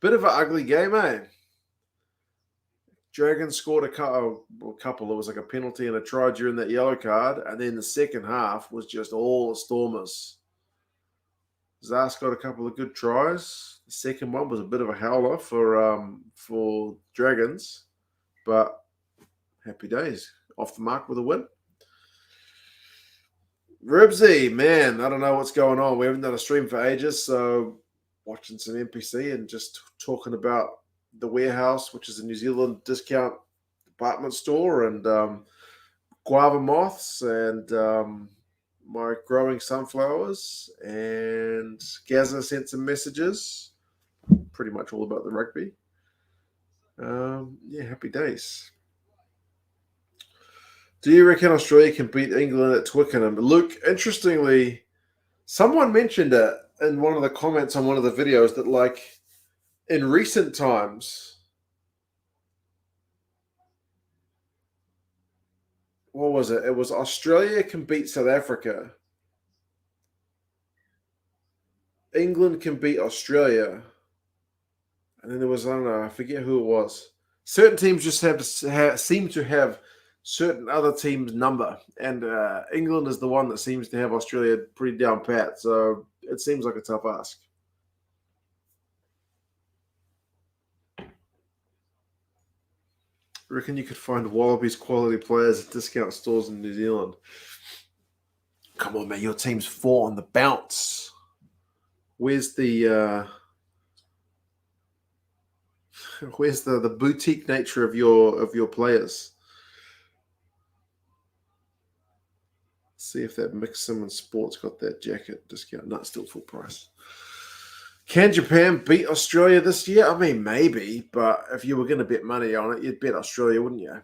Bit of an ugly game, eh? Dragons scored a couple. It was like a penalty and a try during that yellow card. And then the second half was just all the Stormers. Zas got a couple of good tries. The second one was a bit of a howler for Dragons. But happy days. Off the mark with a win. Ribsy, man, I don't know what's going on. We haven't done a stream for ages, so watching some NPC and just talking about the Warehouse, which is a New Zealand discount department store, and guava moths, and my growing sunflowers, and Gaza sent some messages, pretty much all about the rugby. Yeah, happy days. Do you reckon Australia can beat England at Twickenham? Luke, interestingly, someone mentioned it in one of the comments on one of the videos that, like, in recent times, what was it? It was Australia can beat South Africa. England can beat Australia. And then there was, I don't know, I forget who it was. Certain teams just seem to have certain other teams' number. And England is the one that seems to have Australia pretty down pat. So it seems like a tough ask. I reckon you could find Wallabies quality players at discount stores in New Zealand. Come on, man. Your team's 4 on the bounce. Where's the boutique nature of your players? See if that Mix Simmons Sports got that jacket discount. No, still full price. Can Japan beat Australia this year? I mean, maybe, but if you were going to bet money on it, you'd bet Australia, wouldn't you?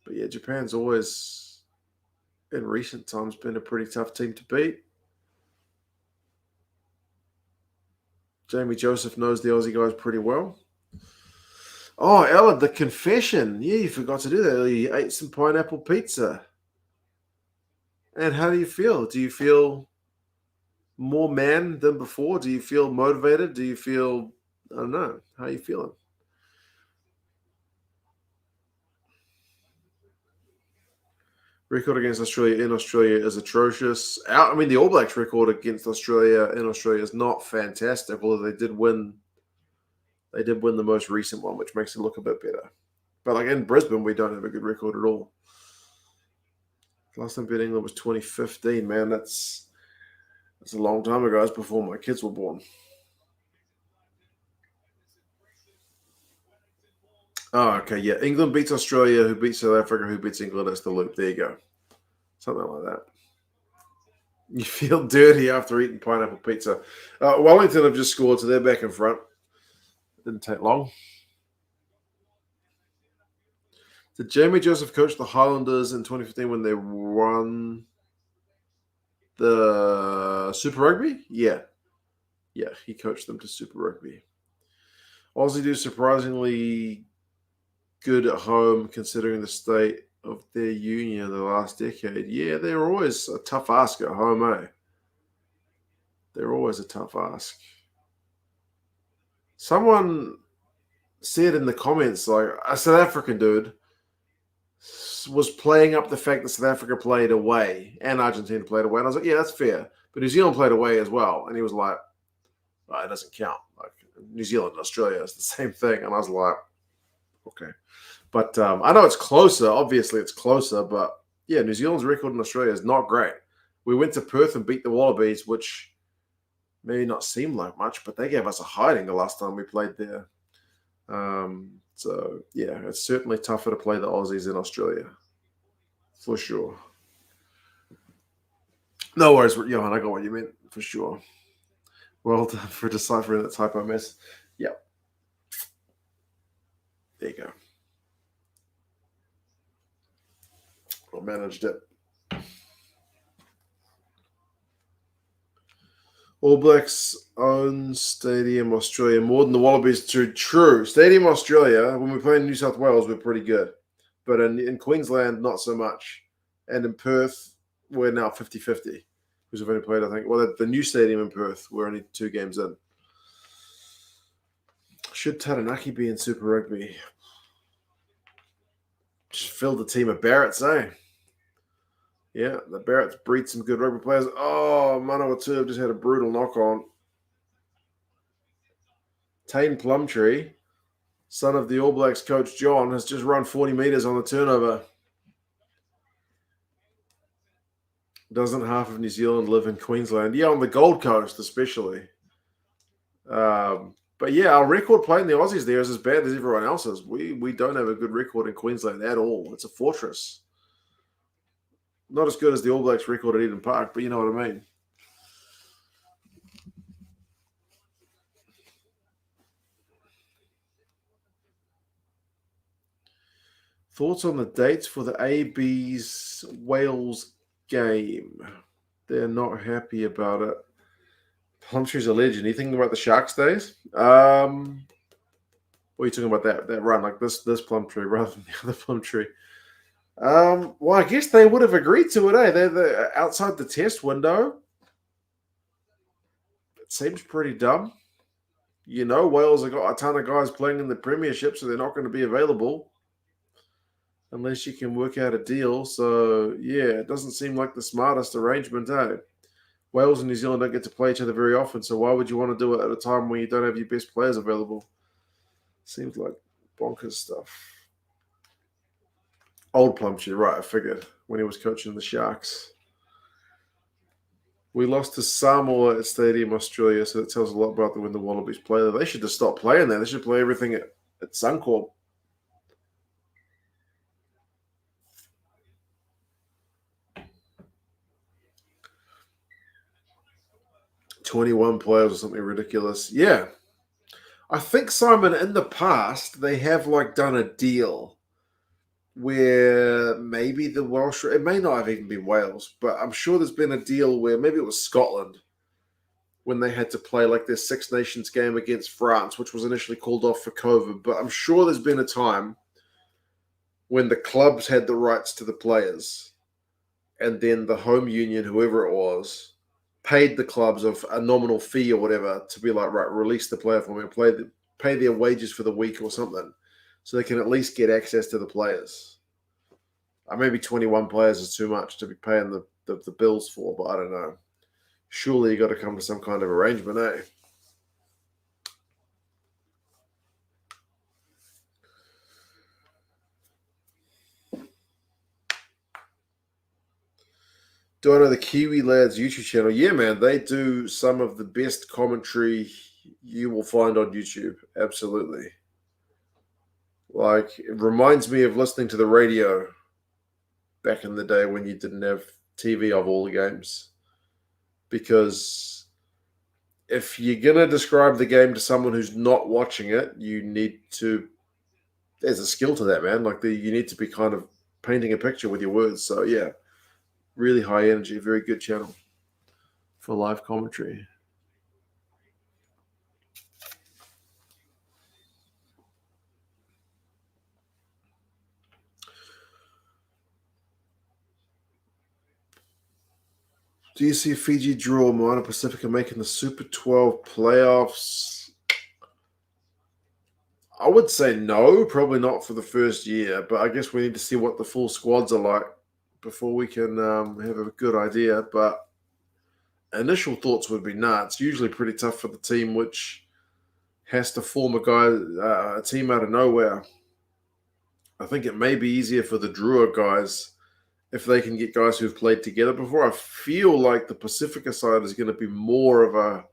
But yeah, Japan's always, in recent times, been a pretty tough team to beat. Jamie Joseph knows the Aussie guys pretty well. Oh, Ella, the confession. Yeah, you forgot to do that. You ate some pineapple pizza. And how do you feel? Do you feel more man than before? Do you feel motivated? Do you feel, I don't know, how are you feeling? Record against Australia in Australia is atrocious. I mean, the All Blacks record against Australia in Australia is not fantastic, although they did win the most recent one, which makes it look a bit better. But like in Brisbane, we don't have a good record at all. Last time beat England was 2015, man. That's a long time ago. That's before my kids were born. Oh, okay, yeah. England beats Australia, who beats South Africa, who beats England. That's the loop. There you go. Something like that. You feel dirty after eating pineapple pizza. Wellington have just scored, so they're back in front. Didn't take long. Did Jamie Joseph coach the Highlanders in 2015 when they won the Super Rugby? Yeah. Yeah, he coached them to Super Rugby. Aussie do surprisingly good at home considering the state of their union the last decade. Yeah, they're always a tough ask at home, eh? They're always a tough ask. Someone said in the comments, like, a South African dude was playing up the fact that South Africa played away and Argentina played away. And I was like, yeah, that's fair. But New Zealand played away as well. And he was like, oh, it doesn't count. Like, New Zealand and Australia is the same thing. And I was like, okay. But I know it's closer. Obviously, it's closer. But, yeah, New Zealand's record in Australia is not great. We went to Perth and beat the Wallabies, which maybe not seemed like much, but they gave us a hiding the last time we played there. So, yeah, it's certainly tougher to play the Aussies in Australia, for sure. No worries, Johan. I got what you meant for sure. Well done for deciphering that typo mess. Yep. There you go. I managed it. All Blacks own Stadium Australia more than the Wallabies. True. Stadium Australia, when we play in New South Wales, we're pretty good. But in Queensland, not so much. And in Perth, we're now 50-50. Because we've only played, I think, well, the new stadium in Perth, we're only 2 games in. Should Taranaki be in Super Rugby? Just filled the team of Barretts, eh? Yeah, the Barretts breed some good rugby players. Oh, Manuwatu just had a brutal knock on. Tane Plumtree, son of the All Blacks coach John, has just run 40 metres on the turnover. Doesn't half of New Zealand live in Queensland? Yeah, on the Gold Coast especially. But yeah, our record playing the Aussies there is as bad as everyone else's. We don't have a good record in Queensland at all. It's a fortress. Not as good as the All Blacks record at Eden Park, but you know what I mean. Thoughts on the dates for the AB's Wales game? They're not happy about it. Plumtree's a legend. You thinking about the Sharks days? What are you talking about that run? Like this Plumtree rather than the other Plumtree? Well, I guess they would have agreed to it, eh? They're outside the test window. It seems pretty dumb. You know, Wales have got a ton of guys playing in the Premiership, so they're not going to be available unless you can work out a deal. So, yeah, it doesn't seem like the smartest arrangement, eh? Wales and New Zealand don't get to play each other very often, so why would you want to do it at a time when you don't have your best players available? Seems like bonkers stuff. Old Plumtree, right, I figured, when he was coaching the Sharks. We lost to Samoa at Stadium Australia, so that tells a lot about when the Wallabies play there. They should just stop playing there. They should play everything at Suncorp. $21 players or something ridiculous. Yeah. I think, Simon, in the past, they have done a deal where maybe the Welsh, it may not have even been Wales, but I'm sure there's been a deal where maybe it was Scotland when they had to play their Six Nations game against France, which was initially called off for COVID. But I'm sure there's been a time when the clubs had the rights to the players and then the home union, whoever it was, paid the clubs of a nominal fee or whatever to be right, release the player for me and pay their wages for the week or something, so they can at least get access to the players. Maybe 21 players is too much to be paying the bills for, but I don't know. Surely you got to come to some kind of arrangement, eh? Do I know the Kiwi Lads YouTube channel? Yeah, man, they do some of the best commentary you will find on YouTube. Absolutely. It reminds me of listening to the radio back in the day when you didn't have TV of all the games. Because if you're going to describe the game to someone who's not watching it, you need to... There's a skill to that, man. You need to be kind of painting a picture with your words. So, yeah. Really high energy, very good channel for live commentary. Do you see Fiji draw Moana Pacifica making the Super 12 playoffs? I would say no, probably not for the first year, but I guess we need to see what the full squads are like before we can have a good idea. But initial thoughts would be, it's usually pretty tough for the team which has to form a team out of nowhere. I think it may be easier for the Drua guys if they can get guys who've played together before. I feel like the Pacifica side is going to be more of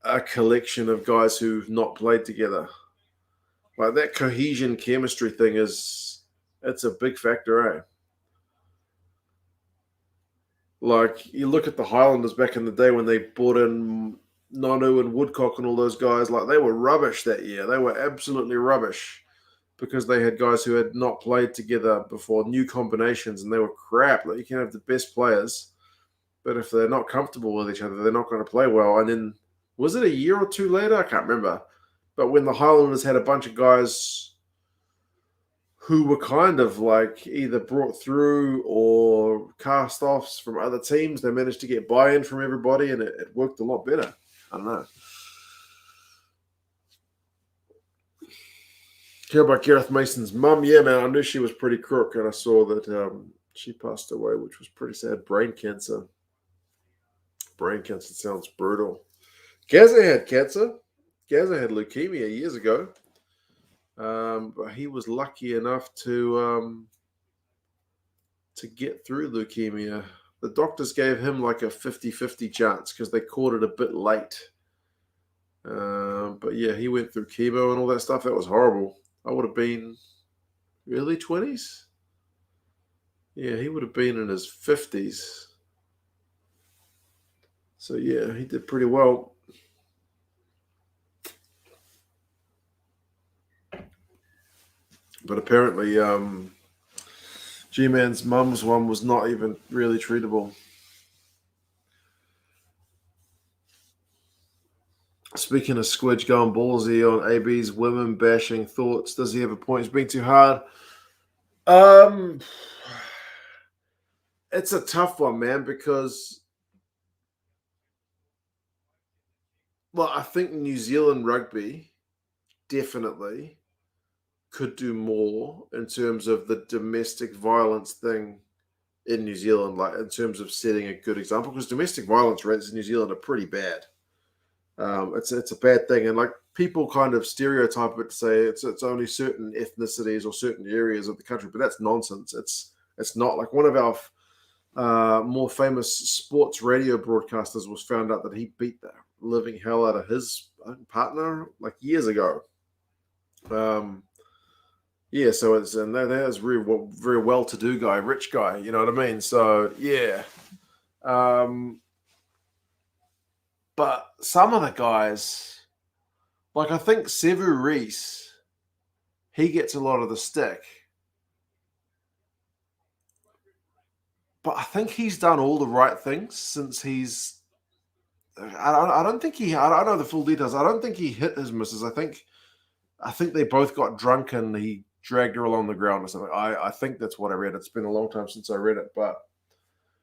a collection of guys who've not played together. That cohesion chemistry thing it's a big factor, eh? Like, you look at the Highlanders back in the day when they brought in Nonu and Woodcock and all those guys, like, they were rubbish that year. They were absolutely rubbish because they had guys who had not played together before, new combinations, and they were crap. Like, you can have the best players, but if they're not comfortable with each other, they're not going to play well. And then, was it a year or two later? I can't remember. But when the Highlanders had a bunch of guys who were kind of like either brought through or cast offs from other teams, they managed to get buy-in from everybody, and it worked a lot better. I don't know. Hear about Gareth Mason's mum? Yeah, man, I knew she was pretty crook, and I saw that she passed away, which was pretty sad. Brain cancer. Brain cancer sounds brutal. Gazza had cancer. Gazza had leukemia years ago. But he was lucky enough to get through leukemia. The doctors gave him like a 50-50 chance because they caught it a bit late. But yeah, he went through chemo and all that stuff. That was horrible. I would have been early 20s. Yeah, he would have been in his 50s. So yeah, he did pretty well. But apparently, G-Man's mum's one was not even really treatable. Speaking of Squidge going ballsy on AB's women bashing thoughts, does he have a point? He's being too hard. It's a tough one, man, because, well, I think New Zealand rugby definitely could do more in terms of the domestic violence thing in New Zealand, like in terms of setting a good example, because domestic violence rates in New Zealand are pretty bad. It's a bad thing, and like people kind of stereotype it to say it's only certain ethnicities or certain areas of the country, but that's nonsense. It's not. Like, one of our more famous sports radio broadcasters was found out that he beat the living hell out of his partner like years ago. Yeah, so that's very well-to-do guy, rich guy. You know what I mean? So yeah. But some of the guys, like I think Sevu Reece, he gets a lot of the stick. But I think he's done all the right things since he's. I don't think he. I don't know the full details. I don't think he hit his missus. I think they both got drunk and he dragged her along the ground or something. I think that's what I read. It's been a long time since I read it, but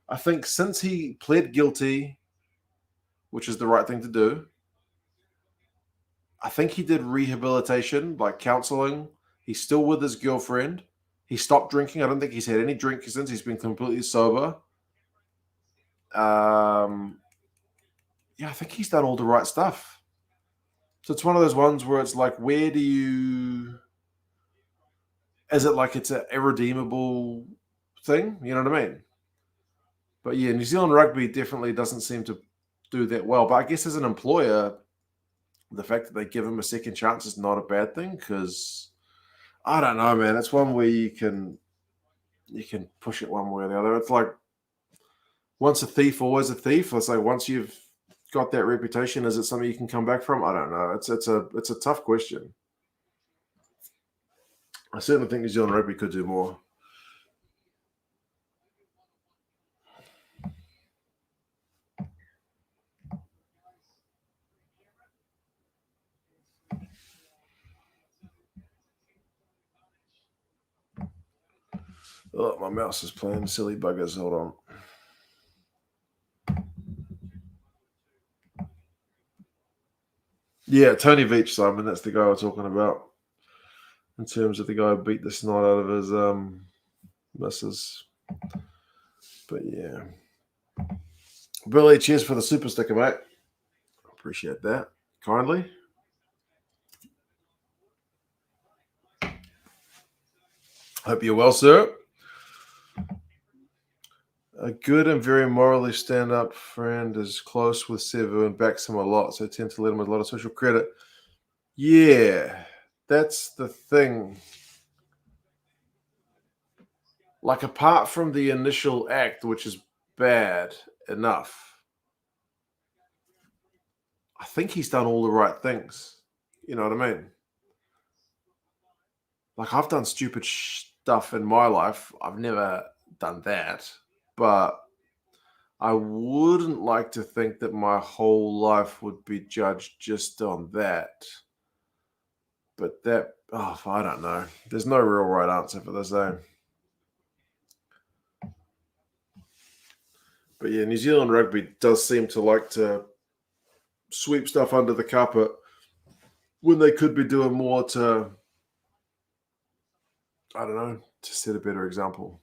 I think since he pled guilty, which is the right thing to do, I think he did rehabilitation, like counseling. He's still with his girlfriend. He stopped drinking. I don't think he's had any drink since. He's been completely sober. Yeah, I think he's done all the right stuff. So it's one of those ones where it's like, where do you... Is it like it's an irredeemable thing? You know what I mean? But yeah, New Zealand rugby definitely doesn't seem to do that well. But I guess as an employer, the fact that they give him a second chance is not a bad thing, because I don't know, man. It's one where you can push it one way or the other. It's like, once a thief, always a thief. It's like, once you've got that reputation, is it something you can come back from? I don't know. It's a tough question. I certainly think New Zealand rugby could do more. Oh, my mouse is playing silly buggers. Hold on. Yeah, Tony Veach, Simon. That's the guy we're talking about. In terms of the guy who beat the snot out of his missus. But yeah. Billy, cheers for the super sticker, mate. Appreciate that. Kindly. Hope you're well, sir. A good and very morally stand-up friend is close with Sevu and backs him a lot, so I tend to let him with a lot of social credit. Yeah, that's the thing. Like, apart from the initial act, which is bad enough. I think he's done all the right things. You know what I mean? Like, I've done stupid stuff in my life. I've never done that. But I wouldn't like to think that my whole life would be judged just on that. But that, I don't know. There's no real right answer for this, though. But yeah, New Zealand rugby does seem to like to sweep stuff under the carpet when they could be doing more to, I don't know, to set a better example.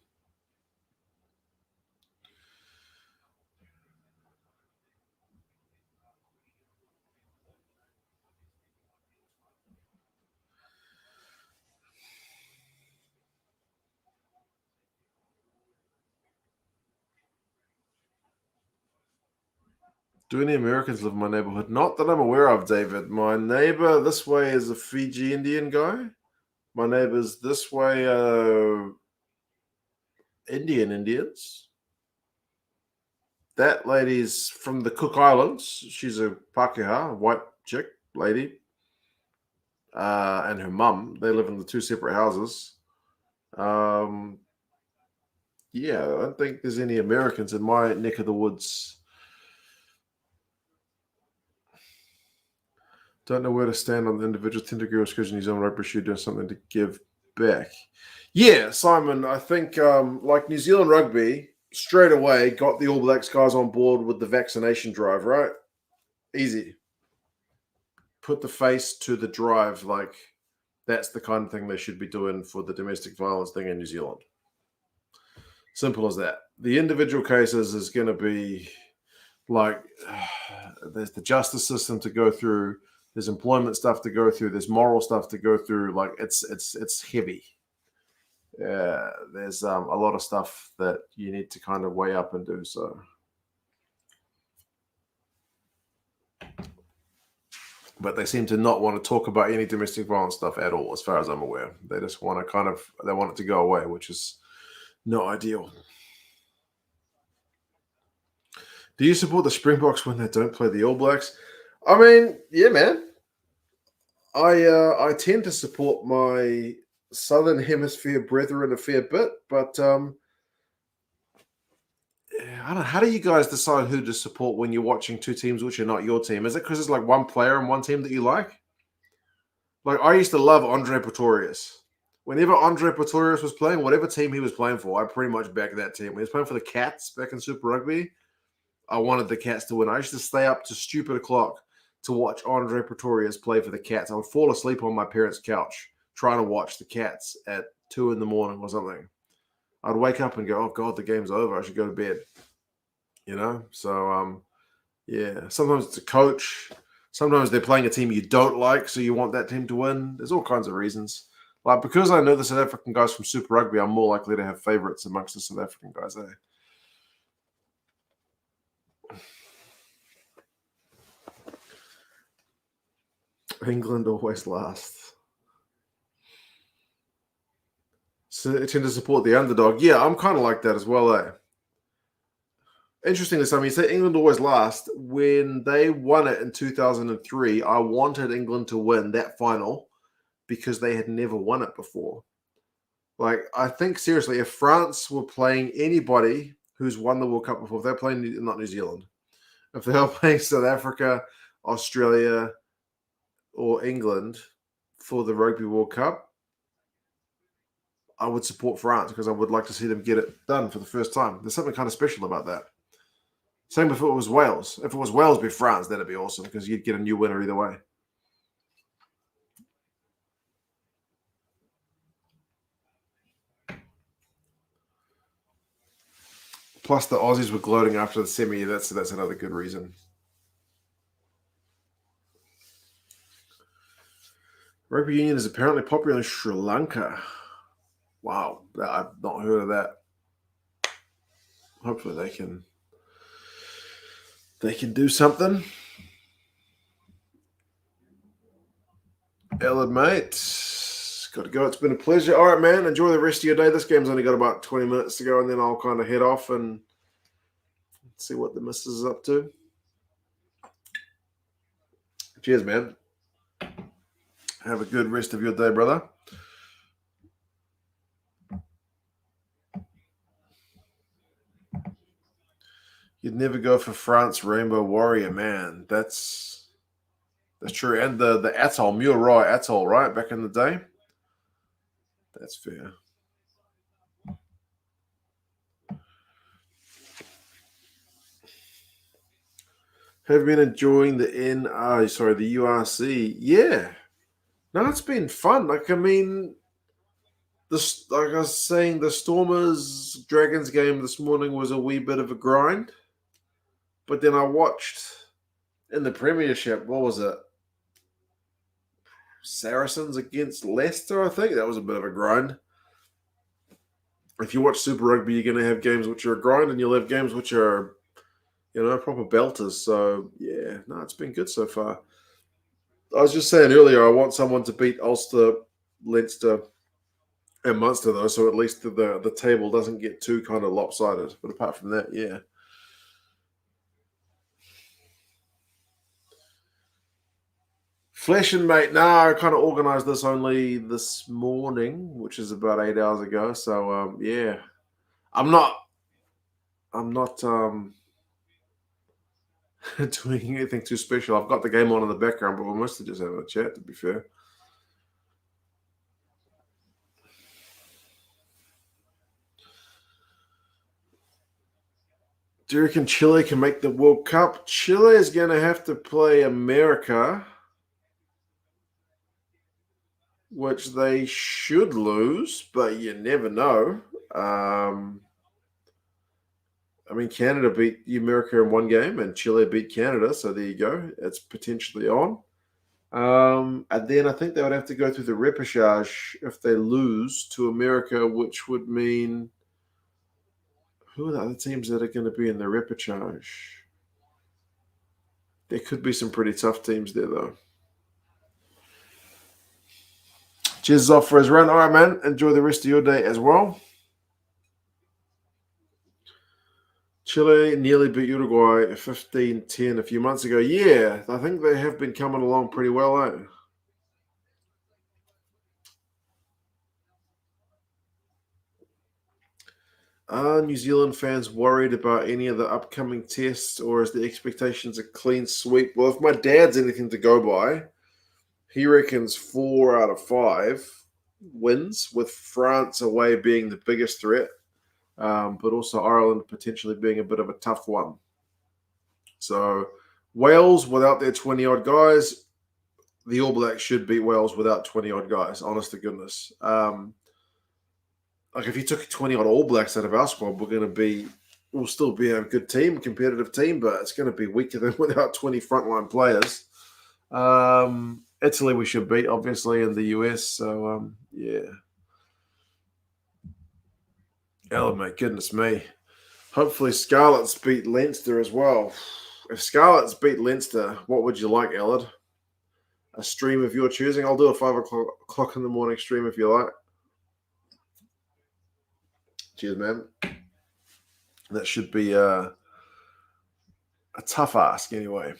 Do any Americans live in my neighborhood? Not that I'm aware of, David. My neighbor this way is a Fiji Indian guy. My neighbors this way are Indians. That lady's from the Cook Islands. She's a Pākehā, a white chick lady. And her mum. They live in the two separate houses. Yeah, I don't think there's any Americans in my neck of the woods. Don't know where to stand on the individual. Tend to agree with New Zealand rugby should do something to give back. Yeah, Simon, I think like New Zealand rugby straight away got the All Blacks guys on board with the vaccination drive, right? Easy. Put the face to the drive. Like, that's the kind of thing they should be doing for the domestic violence thing in New Zealand. Simple as that. The individual cases is going to be like, there's the justice system to go through. There's employment stuff to go through. There's moral stuff to go through. Like, it's heavy. There's a lot of stuff that you need to kind of weigh up and do. So, but they seem to not want to talk about any domestic violence stuff at all, as far as I'm aware. They just want to they want it to go away, which is not ideal. Do you support the Springboks when they don't play the All Blacks? I mean, yeah, man. I tend to support my Southern Hemisphere brethren a fair bit, but I don't know. How do you guys decide who to support when you're watching two teams which are not your team? Is it because it's like one player and one team that you like? Like, I used to love Andre Pretorius. Whenever Andre Pretorius was playing, whatever team he was playing for, I pretty much backed that team. When he was playing for the Cats back in Super Rugby, I wanted the Cats to win. I used to stay up to stupid o'clock to watch Andre Pretorius play for the Cats. I would fall asleep on my parents' couch trying to watch the Cats at 2 a.m. or something. I'd wake up and go, oh, God, the game's over. I should go to bed. You know? So, yeah. Sometimes it's a coach. Sometimes they're playing a team you don't like, so you want that team to win. There's all kinds of reasons. Like, because I know the South African guys from Super Rugby, I'm more likely to have favourites amongst the South African guys, eh? England always last. So they tend to support the underdog. Yeah, I'm kind of like that as well, eh? Interestingly, Sam, you say England always last. When they won it in 2003, I wanted England to win that final because they had never won it before. Like, I think, seriously, if France were playing anybody who's won the World Cup before, if they're playing, not New Zealand, if they were playing South Africa, Australia, or England for the Rugby World Cup, I would support France because I would like to see them get it done for the first time. There's something kind of special about that. Same if it was Wales. If it was Wales v France, that'd be awesome because you'd get a new winner either way. Plus, the Aussies were gloating after the semi. That's another good reason. Rugby union is apparently popular in Sri Lanka. Wow, I've not heard of that. Hopefully they can do something. Ellen, mate, got to go. It's been a pleasure. All right, man. Enjoy the rest of your day. This game's only got about 20 minutes to go, and then I'll kind of head off and See what the missus is up to. Cheers, man. Have a good rest of your day, brother. You'd never go for France Rainbow Warrior, man. That's true. And the atoll, Muir atoll, right? Back in the day. That's fair. Have you been enjoying the URC? Yeah. No, it's been fun. Like I was saying, the Stormers Dragons game this morning was a wee bit of a grind. But then I watched in the Premiership, what was it? Saracens against Leicester, I think. That was a bit of a grind. If you watch Super Rugby, you're going to have games which are a grind, and you'll have games which are, proper belters. So, yeah, no, it's been good so far. I was just saying earlier, I want someone to beat Ulster, Leinster, and Munster, though, so at least the table doesn't get too kind of lopsided. But apart from that, yeah. Flashing, mate. No, I kind of organised this only this morning, which is about 8 hours ago. So, yeah. I'm not doing anything too special. I've got the game on in the background, but we're mostly just having a chat, to be fair. Do you reckon Chile can make the World Cup? Chile is going to have to play America, which they should lose, but you never know. Canada beat America in one game, and Chile beat Canada, so there you go. It's potentially on. And then I think they would have to go through the repechage if they lose to America, which would mean... Who are the other teams that are going to be in the repechage? There could be some pretty tough teams there, though. Cheers off for his run. All right, man. Enjoy the rest of your day as well. Chile nearly beat Uruguay 15-10 a few months ago. Yeah, I think they have been coming along pretty well, eh? Are New Zealand fans worried about any of the upcoming tests, or is the expectations a clean sweep? Well, if my dad's anything to go by, he reckons 4 out of 5 wins, with France away being the biggest threat, but also Ireland potentially being a bit of a tough one. So Wales without their 20-odd guys, the All Blacks should beat Wales without 20-odd guys, honest to goodness. If you took 20-odd All Blacks out of our squad, we'll still be a good team, competitive team, but it's going to be weaker than without 20 frontline players. Italy we should beat, obviously, in the US. So, yeah. Oh, my goodness me. Hopefully Scarlets beat Leinster as well. If Scarlets beat Leinster, what would you like, Ellard? A stream of your choosing? I'll do a 5 o'clock in the morning stream if you like. Cheers, man. That should be a tough ask anyway.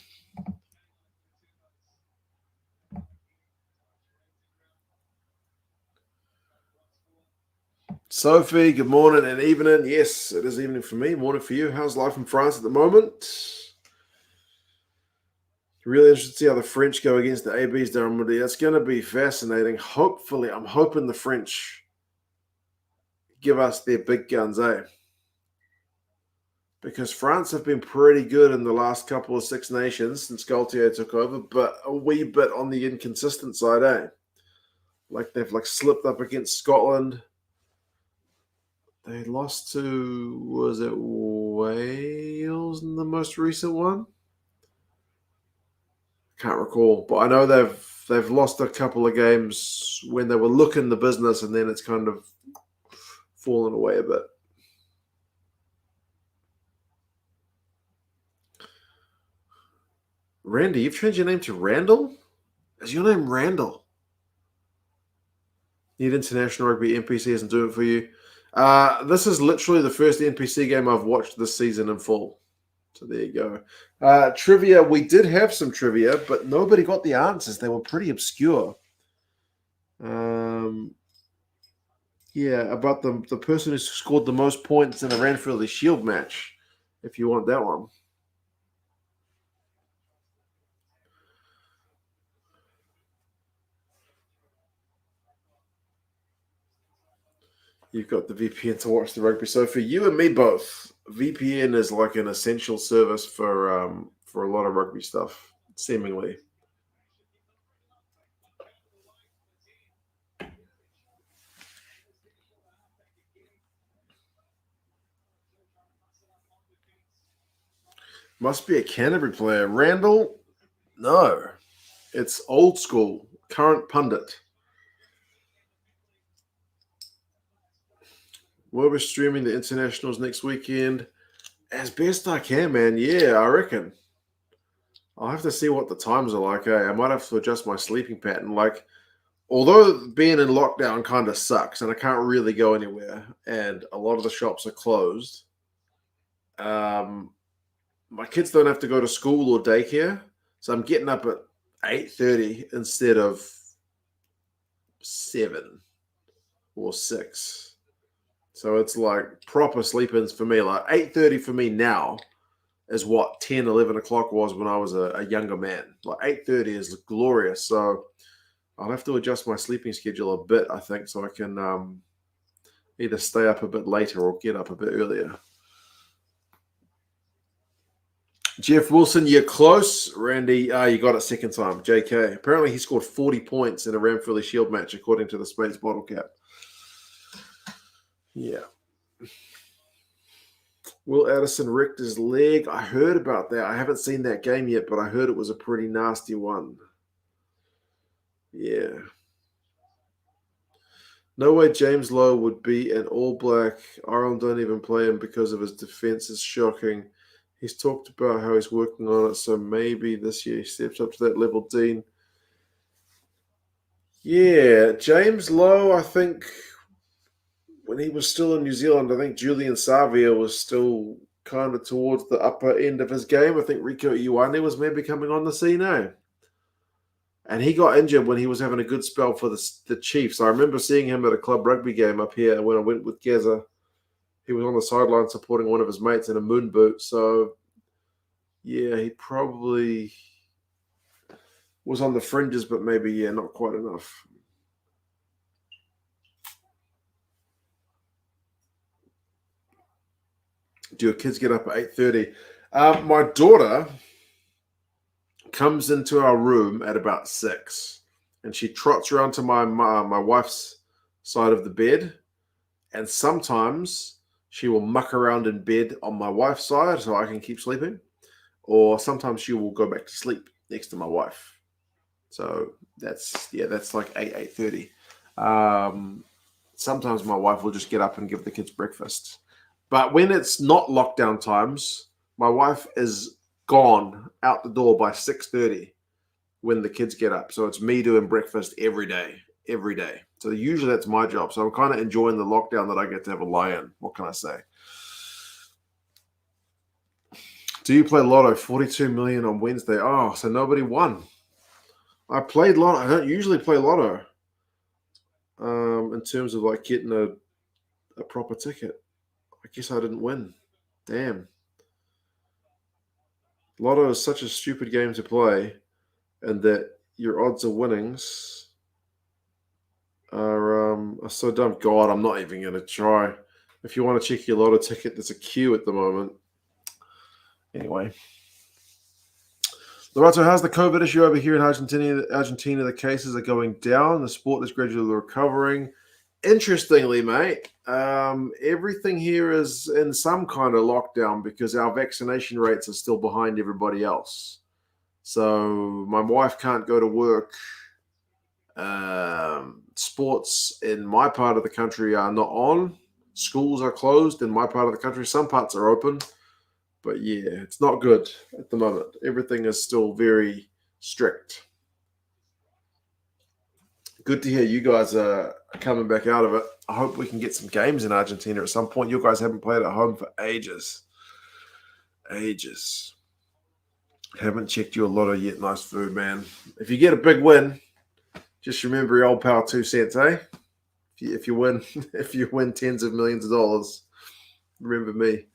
Sophie, good morning and evening. Yes, it is evening for me. Morning for you. How's life in France at the moment? Really interested to see how the French go against the ABs, Darren. That's going to be fascinating. Hopefully, I'm hoping the French give us their big guns, eh? Because France have been pretty good in the last couple of Six Nations since Gaultier took over, but a wee bit on the inconsistent side, eh? Like they've slipped up against Scotland. They lost to, was it Wales in the most recent one? Can't recall, but I know they've lost a couple of games when they were looking the business, and then it's kind of fallen away a bit. Randy, you've changed your name to Randall? Is your name Randall? Need International Rugby NPC isn't doing it for you. This is literally the first NPC game I've watched this season in full. So there you go. Trivia, we did have some trivia, but nobody got the answers. They were pretty obscure. Yeah, about the person who scored the most points in a Ranfurly Shield match, if you want that one. You've got the VPN to watch the rugby. So for you and me both, VPN is like an essential service for a lot of rugby stuff, seemingly. Must be a Canterbury player. Randall? No. It's old school, current pundit. We'll be streaming the internationals next weekend. As best I can, man. Yeah, I reckon. I'll have to see what the times are like. I might have to adjust my sleeping pattern. Like, although being in lockdown kind of sucks and I can't really go anywhere and a lot of the shops are closed, my kids don't have to go to school or daycare. So I'm getting up at 8:30 instead of 7 or 6. So it's like proper sleep-ins for me. Like 8:30 for me now is what 10, 11 o'clock was when I was a younger man. Like 8:30 is glorious. So I'll have to adjust my sleeping schedule a bit, I think, so I can either stay up a bit later or get up a bit earlier. Jeff Wilson, you're close. Randy, you got it second time. JK. Apparently he scored 40 points in a Ranfurly Shield match, according to the Spades bottle cap. Yeah. Will Addison wrecked his leg. I heard about that. I haven't seen that game yet, but I heard it was a pretty nasty one. Yeah. No way James Lowe would be an All Black. Ireland don't even play him because of his defense. Is shocking. He's talked about how he's working on it, so maybe this year he steps up to that level, Dean. Yeah, James Lowe, I think when he was still in New Zealand, I think Julian Savia was still kind of towards the upper end of his game. I think Rico Ioane was maybe coming on the scene now. And he got injured when he was having a good spell for the Chiefs. I remember seeing him at a club rugby game up here when I went with Gaza. He was on the sideline supporting one of his mates in a moon boot. So, yeah, he probably was on the fringes, but maybe, yeah, not quite enough. Do your kids get up at 8:30? My daughter comes into our room at about 6, and she trots around to my wife's side of the bed, and sometimes she will muck around in bed on my wife's side so I can keep sleeping, or sometimes she will go back to sleep next to my wife. So that's like 8:30. Sometimes my wife will just get up and give the kids breakfast. But when it's not lockdown times, my wife is gone out the door by 6:30 when the kids get up. So it's me doing breakfast every day. So usually that's my job. So I'm kind of enjoying the lockdown that I get to have a lie in. What can I say? Do you play Lotto? 42 million on Wednesday. Oh, so nobody won. I played Lotto. I don't usually play Lotto in terms of like getting a proper ticket. I guess I didn't win. Damn. Lotto is such a stupid game to play, and that your odds of winnings are so dumb. God, I'm not even going to try. If you want to check your Lotto ticket, there's a queue at the moment. Anyway. Lorato, how's the COVID issue over here in Argentina? The cases are going down. The sport is gradually recovering. Interestingly, mate, everything here is in some kind of lockdown because our vaccination rates are still behind everybody else. So my wife can't go to work. Sports in my part of the country are not on. Schools are closed in my part of the country. Some parts are open. But yeah, it's not good at the moment. Everything is still very strict. Good to hear you guys are coming back out of it. I hope we can get some games in Argentina at some point. You guys haven't played at home for ages. Ages. Haven't checked your lotto yet. Nice food, man. If you get a big win, just remember your old pal 2 cents, eh? If you win, if you win tens of millions of dollars, remember me.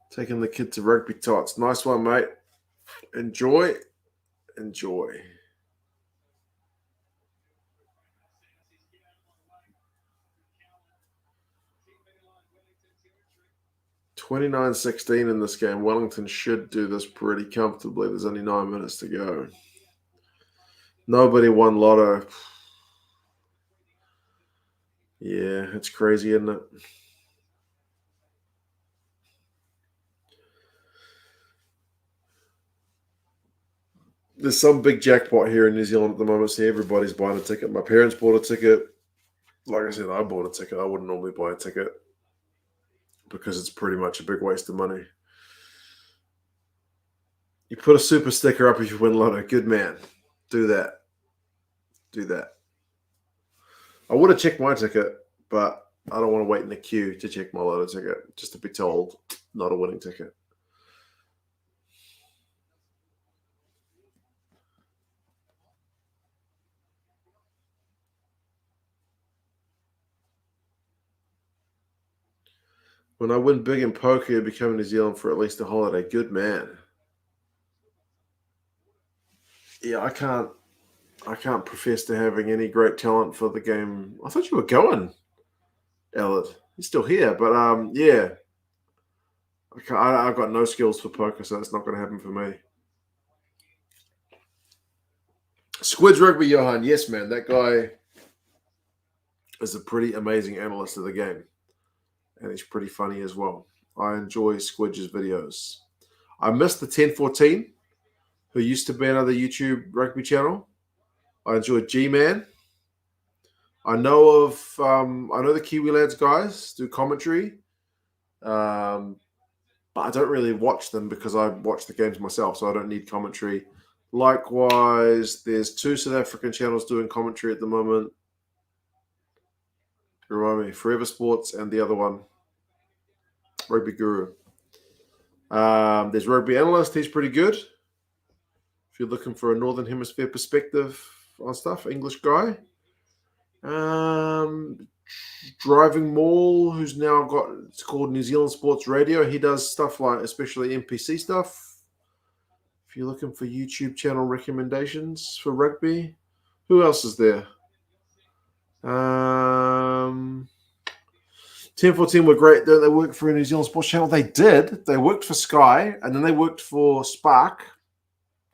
Taking the kid to rugby tots. Nice one, mate. Enjoy. 29-16 in this game. Wellington should do this pretty comfortably. There's only 9 minutes to go. Nobody won lotto. Yeah, it's crazy, isn't it? There's some big jackpot here in New Zealand at the moment, so everybody's buying a ticket. My parents bought a ticket. Like I said, I bought a ticket. I wouldn't normally buy a ticket because it's pretty much a big waste of money. You put a super sticker up if you win lotto. Good man. Do that. I would have checked my ticket, but I don't want to wait in the queue to check my lotto ticket just to be told not a winning ticket. When I win big in poker, you become in New Zealand for at least a holiday. Good man. Yeah, I can't profess to having any great talent for the game. I thought you were going, Elliot. You're still here, but yeah. I've got no skills for poker, so that's not going to happen for me. Squids Rugby, Johan. Yes, man. That guy is a pretty amazing analyst of the game. And he's pretty funny as well. I enjoy Squidge's videos. I missed the 1014, who used to be another YouTube rugby channel. I enjoy G-Man. I know the Kiwi Lads guys do commentary. But I don't really watch them because I watch the games myself, so I don't need commentary. Likewise, there's 2 South African channels doing commentary at the moment. Remind me, Forever Sports and the other one, Rugby Guru. There's Rugby Analyst. He's pretty good. If you're looking for a Northern Hemisphere perspective on stuff, English guy. Driving Mall, who's now it's called New Zealand Sports Radio. He does stuff like, especially NPC stuff. If you're looking for YouTube channel recommendations for rugby, who else is there? 1014 were great. They worked for a New Zealand Sports Channel. They did. They worked for Sky, and then they worked for Spark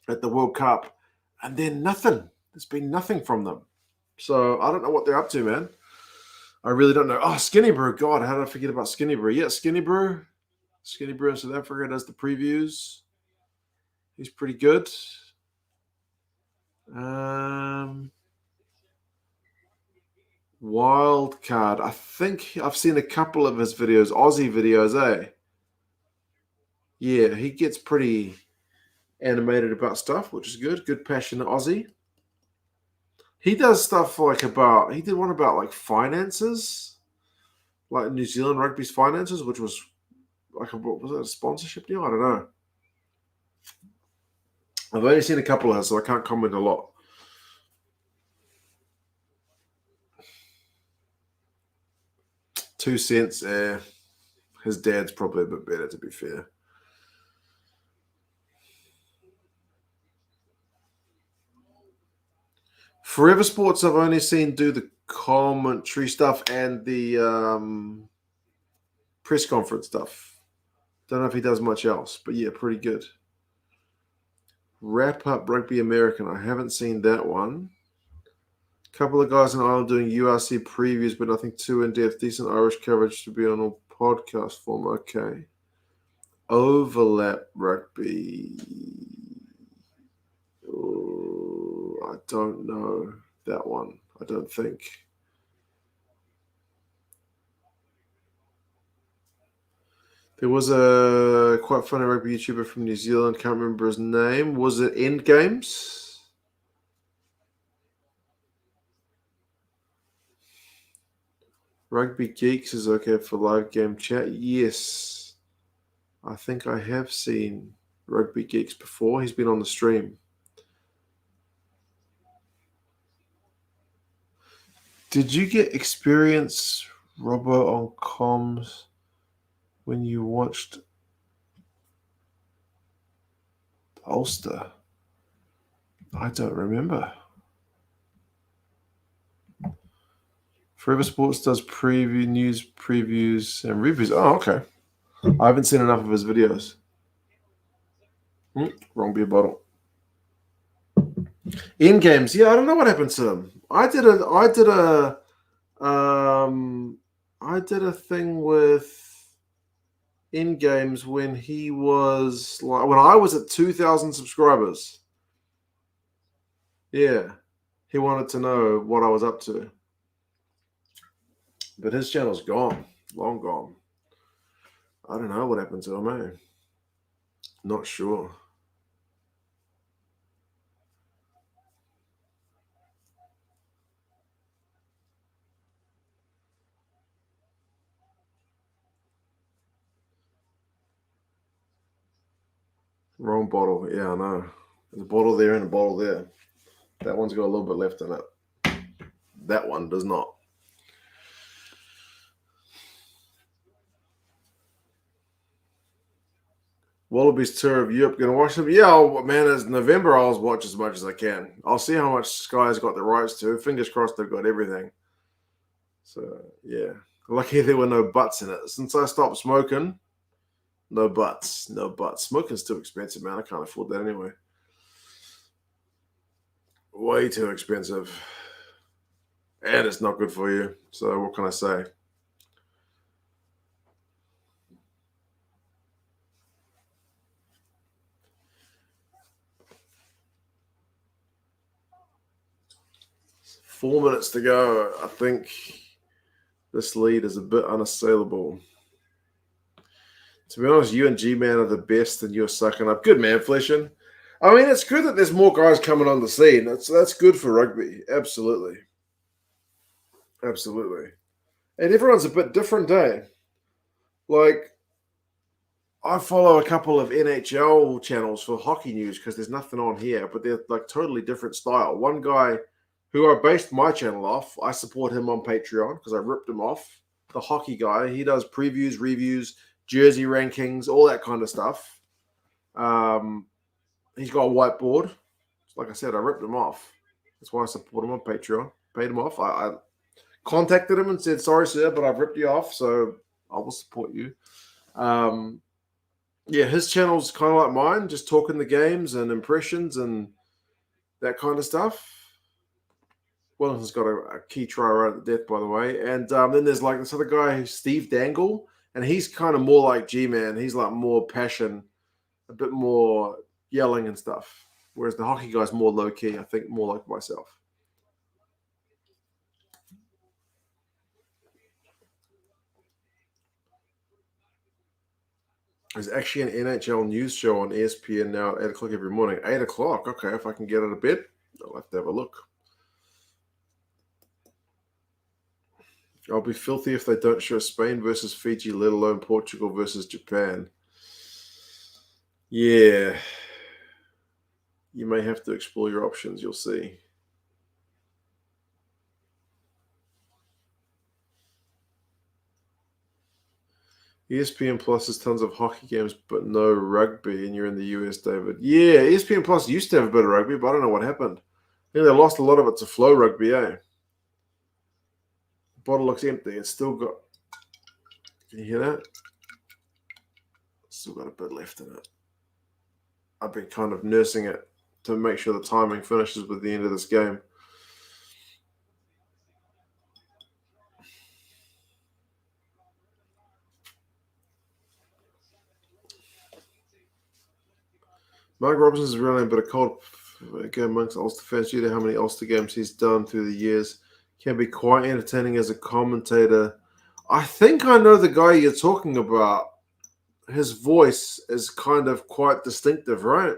at the World Cup, and then nothing. There's been nothing from them. So I don't know what they're up to, man. I really don't know. Oh, Skinny Brew. God, how did I forget about Skinny Brew? Yeah, Skinny Brew. Skinny Brew in South Africa does the previews. He's pretty good. Wildcard. I think I've seen a couple of his videos, Aussie videos, eh? Yeah, he gets pretty animated about stuff, which is good. Good, passionate Aussie. He does stuff he did one about like finances, like New Zealand rugby's finances, which was was it a sponsorship deal? I don't know. I've only seen a couple of his, so I can't comment a lot. $2 cents. His dad's probably a bit better, to be fair. Forever Sports, I've only seen do the commentary stuff and the press conference stuff. Don't know if he does much else, but yeah, pretty good. Wrap Up Rugby American. I haven't seen that one. A couple of guys in Ireland doing URC previews, but nothing too in-depth. Decent Irish coverage to be on a podcast form. Okay. Overlap Rugby. Oh, I don't know that one. I don't think. There was a quite funny rugby YouTuber from New Zealand. Can't remember his name. Was it End Games? Rugby Geeks is okay for live game chat. Yes. I think I have seen Rugby Geeks before. He's been on the stream. Did you get experience, Robbo, on comms when you watched Ulster? I don't remember. Forever Sports does news previews and reviews. Oh, okay. I haven't seen enough of his videos. Wrong beer bottle. In games, yeah, I don't know what happened to him. I did a thing with in games when he was when I was at 2,000 subscribers. Yeah, he wanted to know what I was up to, but his channel's gone, long gone. I don't know what happened to him, eh? Not sure. Wrong bottle. Yeah, I know. There's a bottle there and a bottle there. That one's got a little bit left in it. That one does not. Wallabies tour of Europe. Gonna watch them? Yeah, man. As November, I'll watch as much as I can. I'll see how much Sky's got the rights to. Fingers crossed they've got everything. So yeah, lucky there were no butts in it. Since I stopped smoking, no butts, no butts. Smoking's too expensive, man. I can't afford that anyway. Way too expensive, and it's not good for you. So what can I say? Four minutes to go. I think this lead is a bit unassailable. To be honest, you and G-Man are the best and you're sucking up. Good man, Fleshin. I mean, it's good that there's more guys coming on the scene. That's good for rugby. Absolutely. Absolutely. And everyone's a bit different, eh? Like, I follow a couple of NHL channels for hockey news because there's nothing on here, but they're like totally different style. One guy who I based my channel off, I support him on Patreon because I ripped him off. The hockey guy, he does previews, reviews, jersey rankings, all that kind of stuff. He's got a whiteboard. Like I said, I ripped him off. That's why I support him on Patreon. Paid him off. I contacted him and said, sorry, sir, but I've ripped you off, so I will support you. Yeah, his channel's kind of like mine, just talking the games and impressions and that kind of stuff. Wellington's got a key try right at the death, by the way. And then there's like this other guy, Steve Dangle, and he's kind of more like G-Man. He's like more passion, a bit more yelling and stuff. Whereas the hockey guy's more low-key, I think more like myself. There's actually an NHL news show on ESPN now at 8 o'clock every morning. 8 o'clock. Okay, if I can get out of bed, I'll have to have a look. I'll be filthy if they don't show Spain versus Fiji, let alone Portugal versus Japan. Yeah. You may have to explore your options, you'll see. ESPN Plus has tons of hockey games, but no rugby, and you're in the US, David. Yeah, ESPN Plus used to have a bit of rugby, but I don't know what happened. I think they lost a lot of it to Flow Rugby, eh? The bottle looks empty. It's still got... Can you hear that? Still got a bit left in it. I've been kind of nursing it to make sure the timing finishes with the end of this game. Mark Robinson's is really a bit of cold game amongst Ulster fans due to how many Ulster games he's done through the years. Can be quite entertaining as a commentator. I think I know the guy you're talking about. His voice is kind of quite distinctive, right?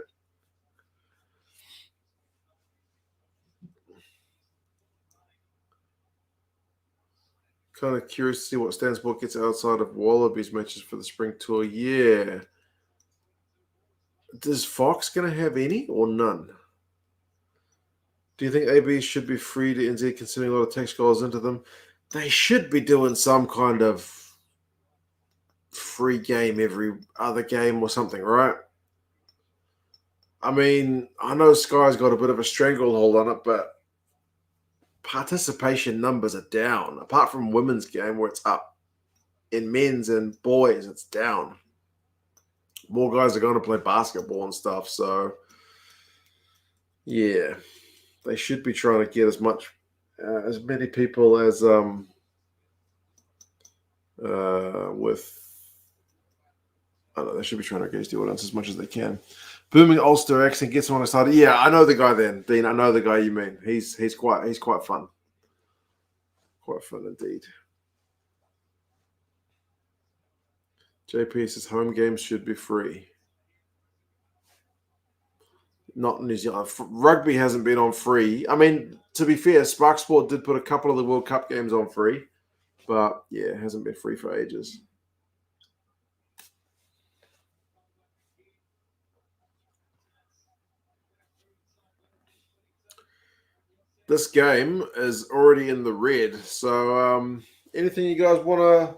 Kind of curious to see what Stansport gets outside of Wallabies matches for the spring tour. Yeah. Is Fox going to have any or none? Do you think AB should be free to NZ considering a lot of tax goes into them? They should be doing some kind of free game every other game or something, right? I mean, I know Sky's got a bit of a stranglehold on it, but participation numbers are down. Apart from women's game where it's up, in men's and boys, it's down. More guys are going to play basketball and stuff, so yeah, they should be trying to get as many people as with. I don't know, they should be trying to engage the audience as much as they can. Booming Ulster accent gets someone excited. Yeah, I know the guy then, Dean. I know the guy you mean. He's quite fun. Quite fun indeed. JP says home games should be free. Not in New Zealand. Rugby hasn't been on free. I mean, to be fair, Spark Sport did put a couple of the World Cup games on free. But yeah, it hasn't been free for ages. This game is already in the red. So anything you guys want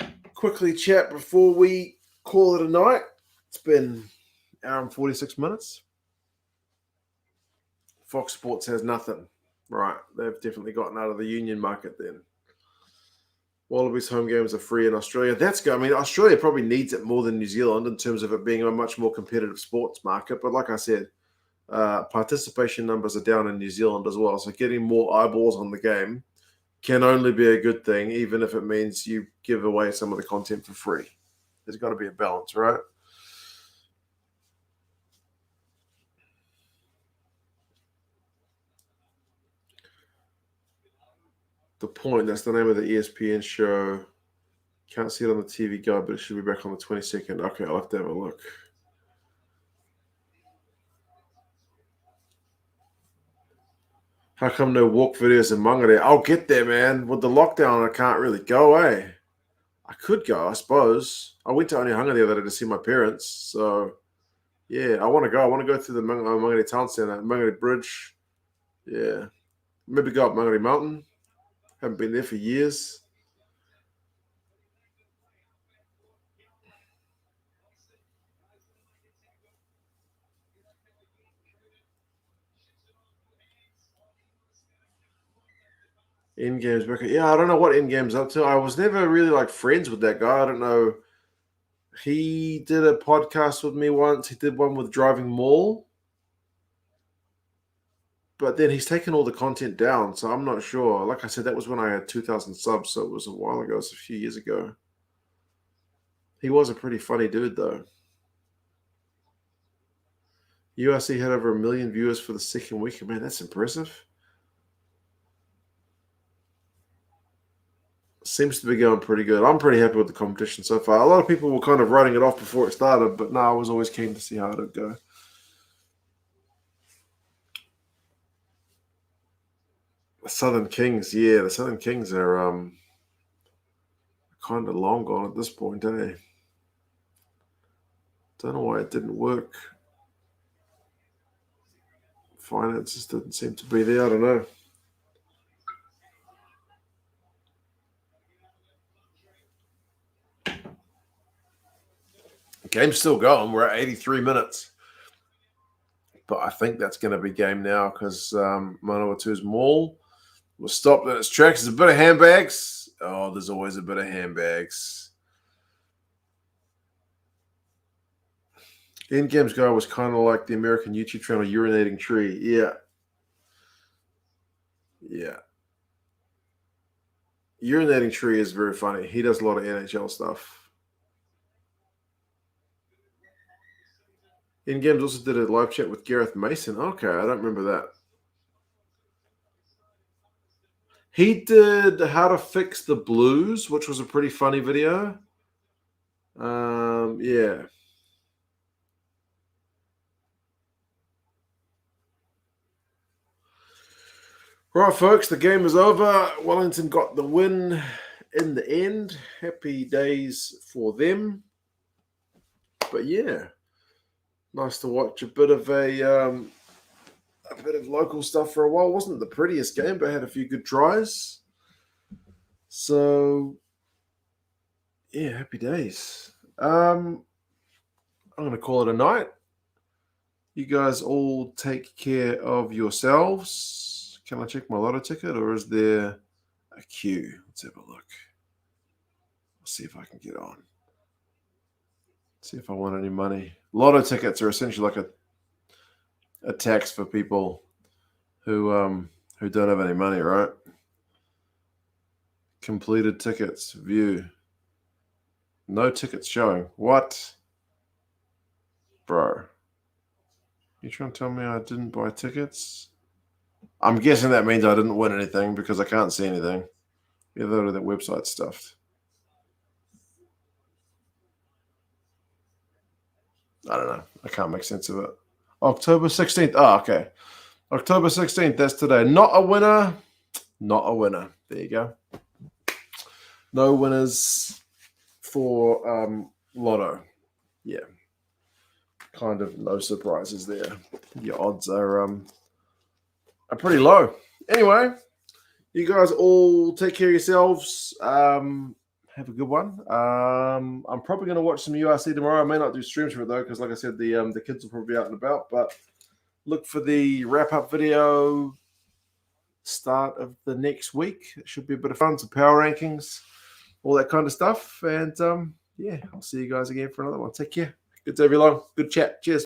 to quickly chat before we call it a night? It's been an hour and 46 minutes. Fox Sports has nothing. Right. They've definitely gotten out of the union market then. Wallabies home games are free in Australia. That's good. I mean, Australia probably needs it more than New Zealand in terms of it being a much more competitive sports market. But like I said, participation numbers are down in New Zealand as well. So getting more eyeballs on the game can only be a good thing, even if it means you give away some of the content for free. There's got to be a balance, right? The Point, that's the name of the ESPN show. Can't see it on the TV guide, but it should be back on the 22nd. Okay, I'll have to have a look. How come no walk videos in Mangere? I'll get there, man. With the lockdown, I can't really go, eh? I could go, I suppose. I went to Onehunga the other day to see my parents. So, yeah, I want to go. I want to go through the Mangere Town Centre, Mangere Bridge. Yeah. Maybe go up Mangere Mountain. Haven't been there for years. In-games back. Yeah, I don't know what in-game's up to. I was never really like friends with that guy. I don't know. He did a podcast with me once. He did one with Driving Mall. But then he's taken all the content down, so I'm not sure. Like I said, that was when I had 2,000 subs, so it was a while ago. It was a few years ago. He was a pretty funny dude, though. URC had over 1 million viewers for the second week. Man, that's impressive. Seems to be going pretty good. I'm pretty happy with the competition so far. A lot of people were kind of writing it off before it started, but no, I was always keen to see how it would go. The Southern Kings, yeah, the Southern Kings are kind of long gone at this point, eh? Don't know why it didn't work. Finances didn't seem to be there. I don't know. Game's still going. We're at 83 minutes. But I think that's going to be game now because Manuwatu's maul was stopped in its tracks. There's a bit of handbags. Oh, there's always a bit of handbags. In-games guy was kind of like the American YouTube channel Urinating Tree. Yeah. Yeah. Urinating Tree is very funny. He does a lot of NHL stuff. In-games also did a live chat with Gareth Mason. Okay, I don't remember that. He did How to Fix the Blues, which was a pretty funny video. Yeah. Right, folks, the game is over. Wellington got the win in the end. Happy days for them. But yeah, nice to watch a bit of local stuff for a while. Wasn't the prettiest game, but had a few good tries. So yeah, happy days. I'm going to call it a night. You guys all take care of yourselves. Can I check my lotto ticket, or is there a queue? Let's have a look. I'll see if I can get on. See if I want any money. Lotto tickets are essentially like a tax for people who don't have any money, right? Completed tickets, view. No tickets showing. What? Bro. You trying to tell me I didn't buy tickets? I'm guessing that means I didn't win anything because I can't see anything. Either that website stuffed. I don't know. I can't make sense of it. October 16th. Oh, okay. October 16th. That's today. Not a winner. Not a winner. There you go. No winners for Lotto. Yeah. Kind of no surprises there. Your odds are pretty low. Anyway, you guys all take care of yourselves. Have a good one. I'm probably going to watch some URC tomorrow. I may not do streams for it though, because like I said, the kids will probably be out and about. But look for the wrap-up video start of the next week. It should be a bit of fun. Some power rankings, all that kind of stuff. And yeah, I'll see you guys again for another one. Take care. Good to have you along. Good chat. Cheers.